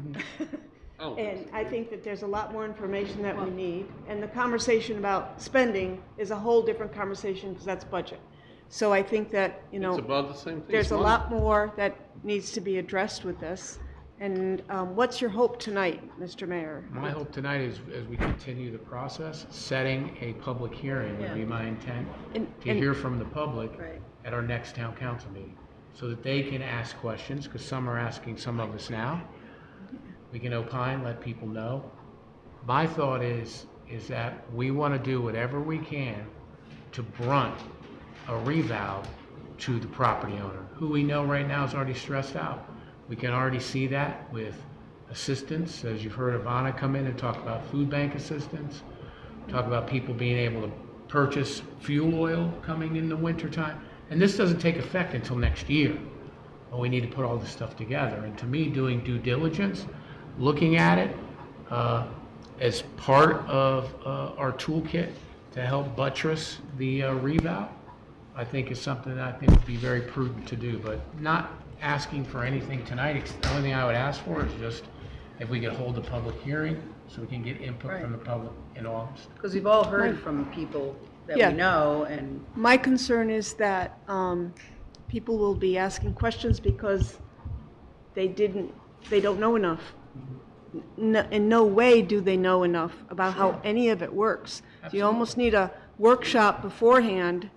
And I think that there's a lot more information that we need. And the conversation about spending is a whole different conversation because that's budget. So I think that, It's about the same thing. there's It's a money. lot more that needs to be addressed with this. And what's your hope tonight, Mr. Mayor? My hope tonight is, as we continue the process, setting a public hearing would be my intent, to hear from the public at our next town council meeting, so that they can ask questions, because some are asking some of us now. We can opine, let people know. My thought is that we want to do whatever we can to brunt a revow to the property owner, who we know right now is already stressed out. We can already see that with assistance, as you've heard Ivana come in and talk about food bank assistance, talk about people being able to purchase fuel oil coming in the wintertime. And this doesn't take effect until next year. But we need to put all this stuff together. And to me, doing due diligence, looking at it as part of our toolkit to help buttress the revow, I think is something that I think would be very prudent to do, but not asking for anything tonight. The only thing I would ask for is just if we could hold a public hearing so we can get input from the public in August. Because we've all heard from people that Yeah. we know, and My concern is that people will be asking questions because they don't know enough. In no way do they know enough about how any of it works. You almost need a workshop beforehand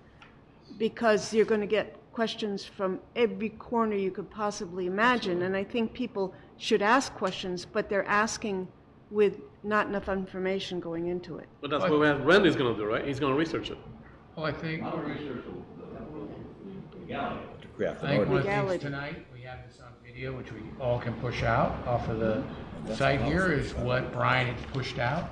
because you're going to get questions from every corner you could possibly imagine. And I think people should ask questions, but they're asking with not enough information going into it. But that's what Randy's going to do, right? He's going to research it. Well, I think I'll research the legality. I think one of the things tonight, we have this on video, which we all can push out off of the site here, is what Brian had pushed out.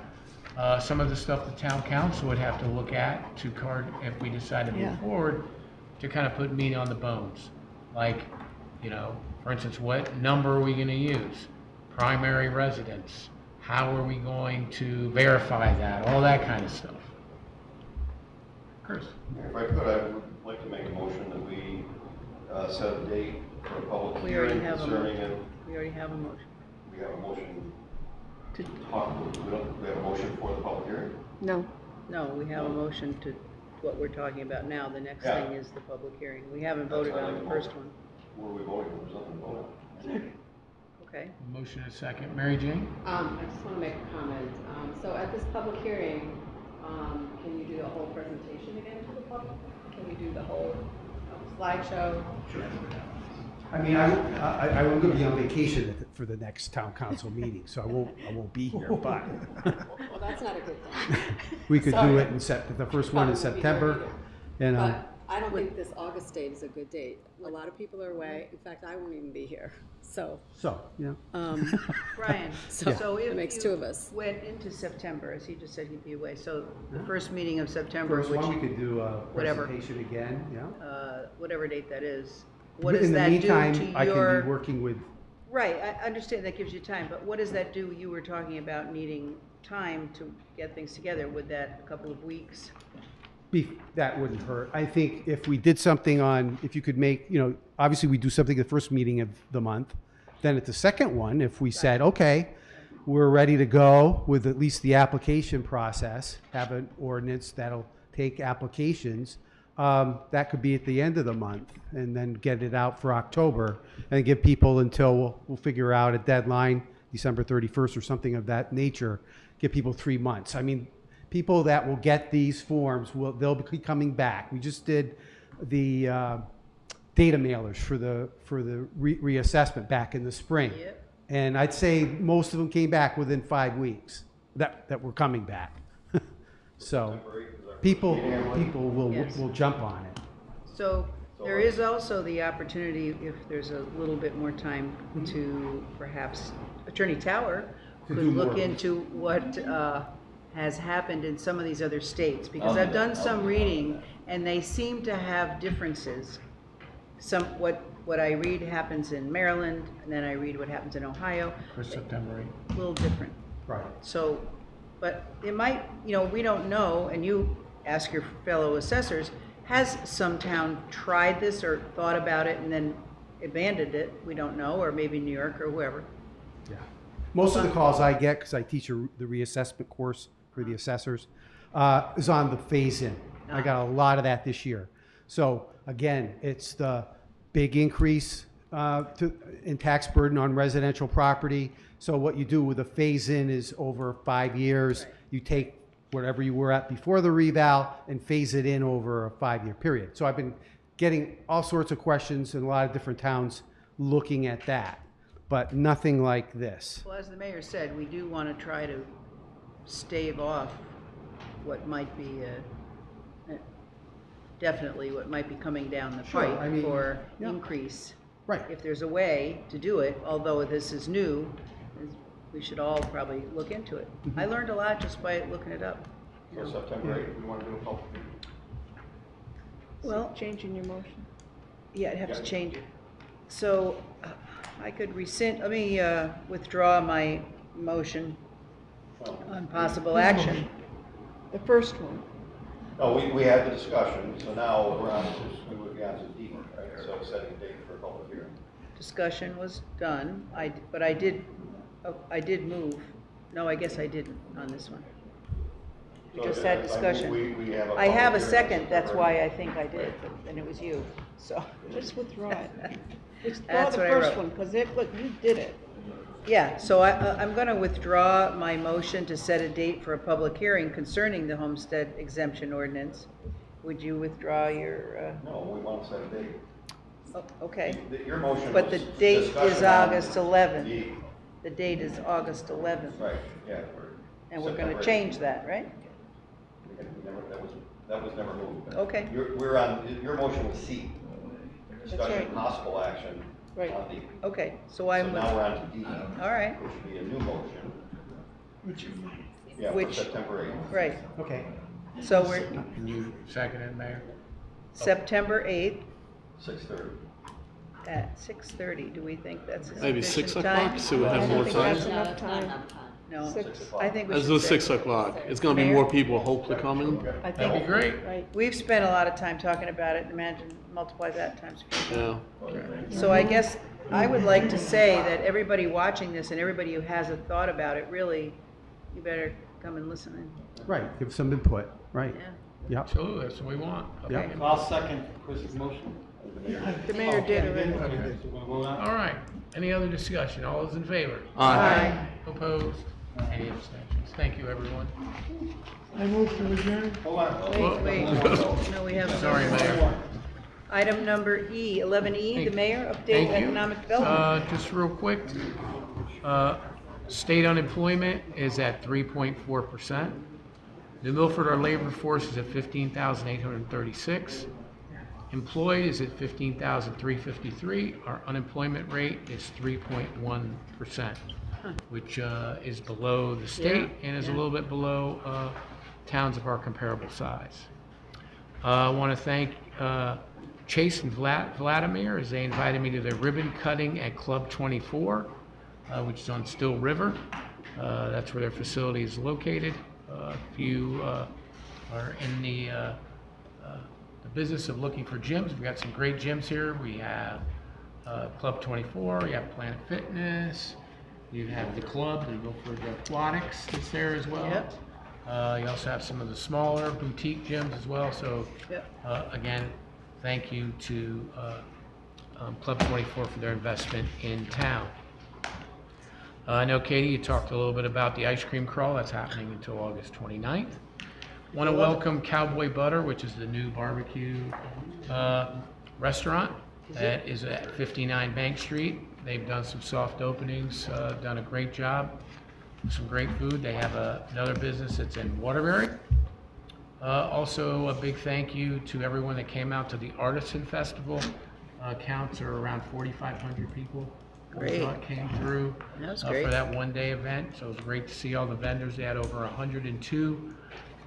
Some of the stuff the town council would have to look at if we decide to move forward, to kind of put meat on the bones. Like, for instance, what number are we going to use? Primary residence. How are we going to verify that? All that kind of stuff. Chris? If I could, I would like to make a motion that we set a date for a public We already hearing have a concerning motion. it. We already have a motion. We have a motion To- to talk, we have a motion for the public hearing? No. No, we have a motion to what we're talking about now. The next Yeah. thing is the public hearing. We haven't That's voted what on I the voted. first one. What are we voting on? There's nothing to vote on. Okay. Motion and second. Mary Jane? I just want to make a comment. So at this public hearing, can you do the whole presentation again to the public? Can you do the whole slideshow? I mean, I'm going to be on vacation for the next town council meeting, so I won't be here, but Well, that's not a good thing. we could do Sorry. it in the first one in Probably won't be September. here And, But I don't think this August date is a good date. A lot of people are away. In fact, I won't even be here, so. yeah. Brian, So so if it makes you two of us. went into September, as he just said he'd be away, so the first meeting of September, First which, one, we could do a whatever. presentation again, yeah. Whatever date that is, what does In the that do meantime, to I can your? be working with, Right, I understand that gives you time, but what does that do? You were talking about needing time to get things together. Would that, a couple of weeks? that wouldn't hurt. I think if we did something on, if you could make, obviously we do something at the first meeting of the month, then at the second one, if we said, okay, we're ready to go with at least the application process, have an ordinance that'll take applications, that could be at the end of the month, and then get it out for October, and give people until we'll figure out a deadline, December 31st or something of that nature, give people 3 months. I mean, people that will get these forms, they'll be coming back. We just did the data mailers for the reassessment back in the spring. Yep. And I'd say most of them came back within 5 weeks that were coming back. So people will jump on it. So there is also the opportunity, if there's a little bit more time, to perhaps Attorney Tower To could do look more. into what has happened in some of these other states, because I've done some reading, and they seem to have differences. What I read happens in Maryland, and then I read what happens in Ohio. For September 8th. A little different. Right. So, but it might, we don't know, and you ask your fellow assessors, has some town tried this or thought about it and then abandoned it? We don't know, or maybe New York or whoever. Yeah. Most of the calls I get, because I teach the reassessment course for the assessors, is on the phase-in. I got a lot of that this year. So again, it's the big increase in tax burden on residential property. So what you do with a phase-in is over 5 years. Right. You take whatever you were at before the reval and phase it in over a 5-year period. So I've been getting all sorts of questions in a lot of different towns looking at that, but nothing like this. Well, as the mayor said, we do want to try to stave off what might be definitely what might be coming down the Sure, pipe I mean, for yeah. increase. Right. If there's a way to do it, although this is new, we should all probably look into it. I learned a lot just by looking it up. So September 8th, we want to do a public hearing. Well, Changing your motion. yeah, I'd have to Yeah. change it. So I could rescind, let me withdraw my motion on possible action. The first one. No, we had the discussion, so now we're on, we would be on to D, right? So setting a date for a public hearing. Discussion was done, but I did move. No, I guess I didn't on this one. We So just then had I move discussion. we have a I have a public hearing second, on that's September why I think I did, and it was you, so. Just withdraw it. Withdraw That's the what I first wrote. one, because look, you did it. Yeah, so I'm going to withdraw my motion to set a date for a public hearing concerning the homestead exemption ordinance. Would you withdraw your, No, we want to set a date. okay. Your motion But the was date is discussion on August 11th. D. The date is August 11th. Right, yeah. And we're going to September change that, right? That was never moved. Okay. Your motion was C. Discussion right. possible action Right. on D. Okay, so So I'm, now we're on to D. all right, Which would be a new motion. Yeah, for Which- September 8th. right. Okay. So we're, Second it, Mayor? September 8th 6:30. at 6:30. Do we think that's a Maybe 6 sufficient time? o'clock, so we have more think time. that's enough time. No, Six. I think we Let's should do say. 6 o'clock. It's gonna be Mayor? more people hopefully coming. I think. That'd be great. Right. We've spent a lot of time talking about it, imagine, multiply that times 4. Yeah. So I guess I would like to say that everybody watching this and everybody who has a thought about it, really, you better come and listen in. Right, give some input, right. Yeah. Yep. Absolutely, that's what we want. Yep. I'll second Chris's motion. The mayor did already. Okay, so we're gonna vote on it? All right, any other discussion? All those in favor? Aye. Opposed? Any abstentions? Thank you, everyone. I move to adjourn. Hold on. Wait, no, we have. Sorry, Mayor. Item number E, 11E, the mayor, update Thank you. economic development. Just real quick, state unemployment is at 3.4%. New Milford, our labor force is at 15,836. Employed is at 15,353. Our unemployment rate is 3.1%, which is below the state and is a little bit below towns of our comparable size. I want to thank Chase and Vladimir as they invited me to their ribbon cutting at Club 24, which is on Still River. That's where their facility is located. If you are in the business of looking for gyms, we've got some great gyms here. We have Club 24, you have Planet Fitness, you have the club, the Milford Aquatics that's there as well. Yep. You also have some of the smaller boutique gyms as well. So Yep. again, thank you to Club 24 for their investment in town. I know, Katie, you talked a little bit about the ice cream crawl. That's happening until August 29th. Want to welcome Cowboy Butter, which is the new barbecue restaurant that is at 59 Bank Street. They've done some soft openings, done a great job, some great food. They have another business that's in Waterbury. Also, a big thank you to everyone that came out to the Artisan Festival. Counts are around 4,500 people. Great. Came through That was for great. that one-day event. So it was great to see all the vendors. They had over 102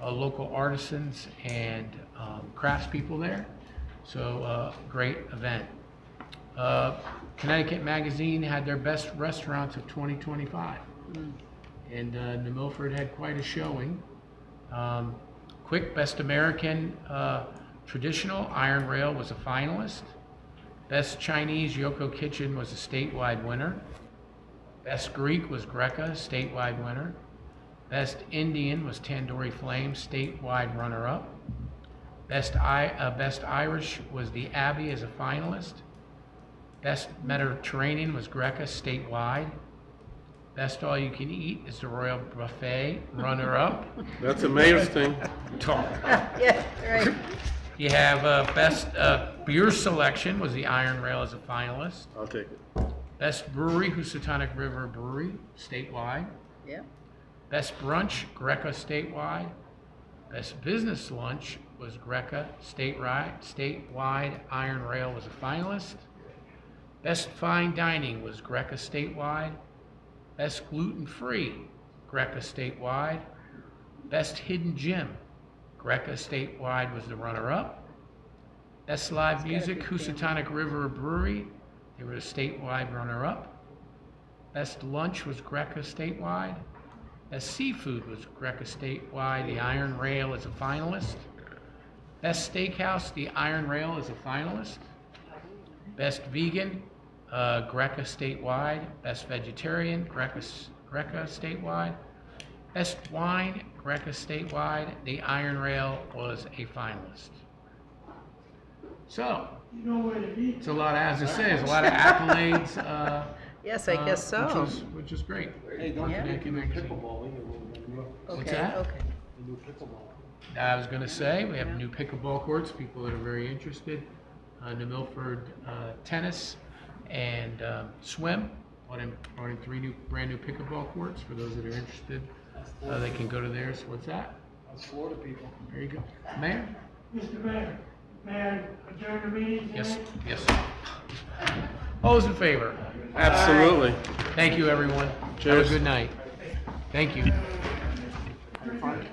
local artisans and craftspeople there. So great event. Connecticut Magazine had their best restaurants of 2025. And New Milford had quite a showing. Quick Best American Traditional Iron Rail was a finalist. Best Chinese Yoko Kitchen was a statewide winner. Best Greek was Greca, statewide winner. Best Indian was Tandoori Flame, statewide runner-up. Best Irish was the Abbey as a finalist. Best Mediterranean was Greca, statewide. Best All You Can Eat is the Royal Buffet, runner-up. That's a mayor's thing. Talk. Yeah, right. You have Best Beer Selection was the Iron Rail as a finalist. I'll take it. Best Brewery, Housatonic River Brewery, statewide. Yeah. Best Brunch, Greca, statewide. Best Business Lunch was Greca, statewide. Iron Rail was a finalist. Best Fine Dining was Greca, statewide. Best Gluten-Free, Greca, statewide. Best Hidden Gem, Greca, statewide was the runner-up. Best Live Music, Housatonic River Brewery, they were the statewide runner-up. Best Lunch was Greca, statewide. Best Seafood was Greca, statewide. The Iron Rail is a finalist. Best Steakhouse, the Iron Rail is a finalist. Best Vegan, Greca, statewide. Best Vegetarian, Greca, statewide. Best Wine, Greca, statewide. The Iron Rail was a finalist. So, You know where to be. it's a lot, as I say, it's a lot of accolades. Yes, I guess so. Which is great. Hey, don't Yeah. forget the new pickleball. What's Okay, that? okay. The new pickleball. I was going to say, we have new pickleball courts, people that are very interested. New Milford tennis and swim. Brought in 3 brand new pickleball courts for those that are interested. They can go to theirs. What's that? That's Florida people. There you go. Mayor? Mr. Mayor, may I adjourn the meeting Yes, tonight? yes. All those in favor? Absolutely. Thank you, everyone. Cheers. Have a good night. Thank you. You're fine.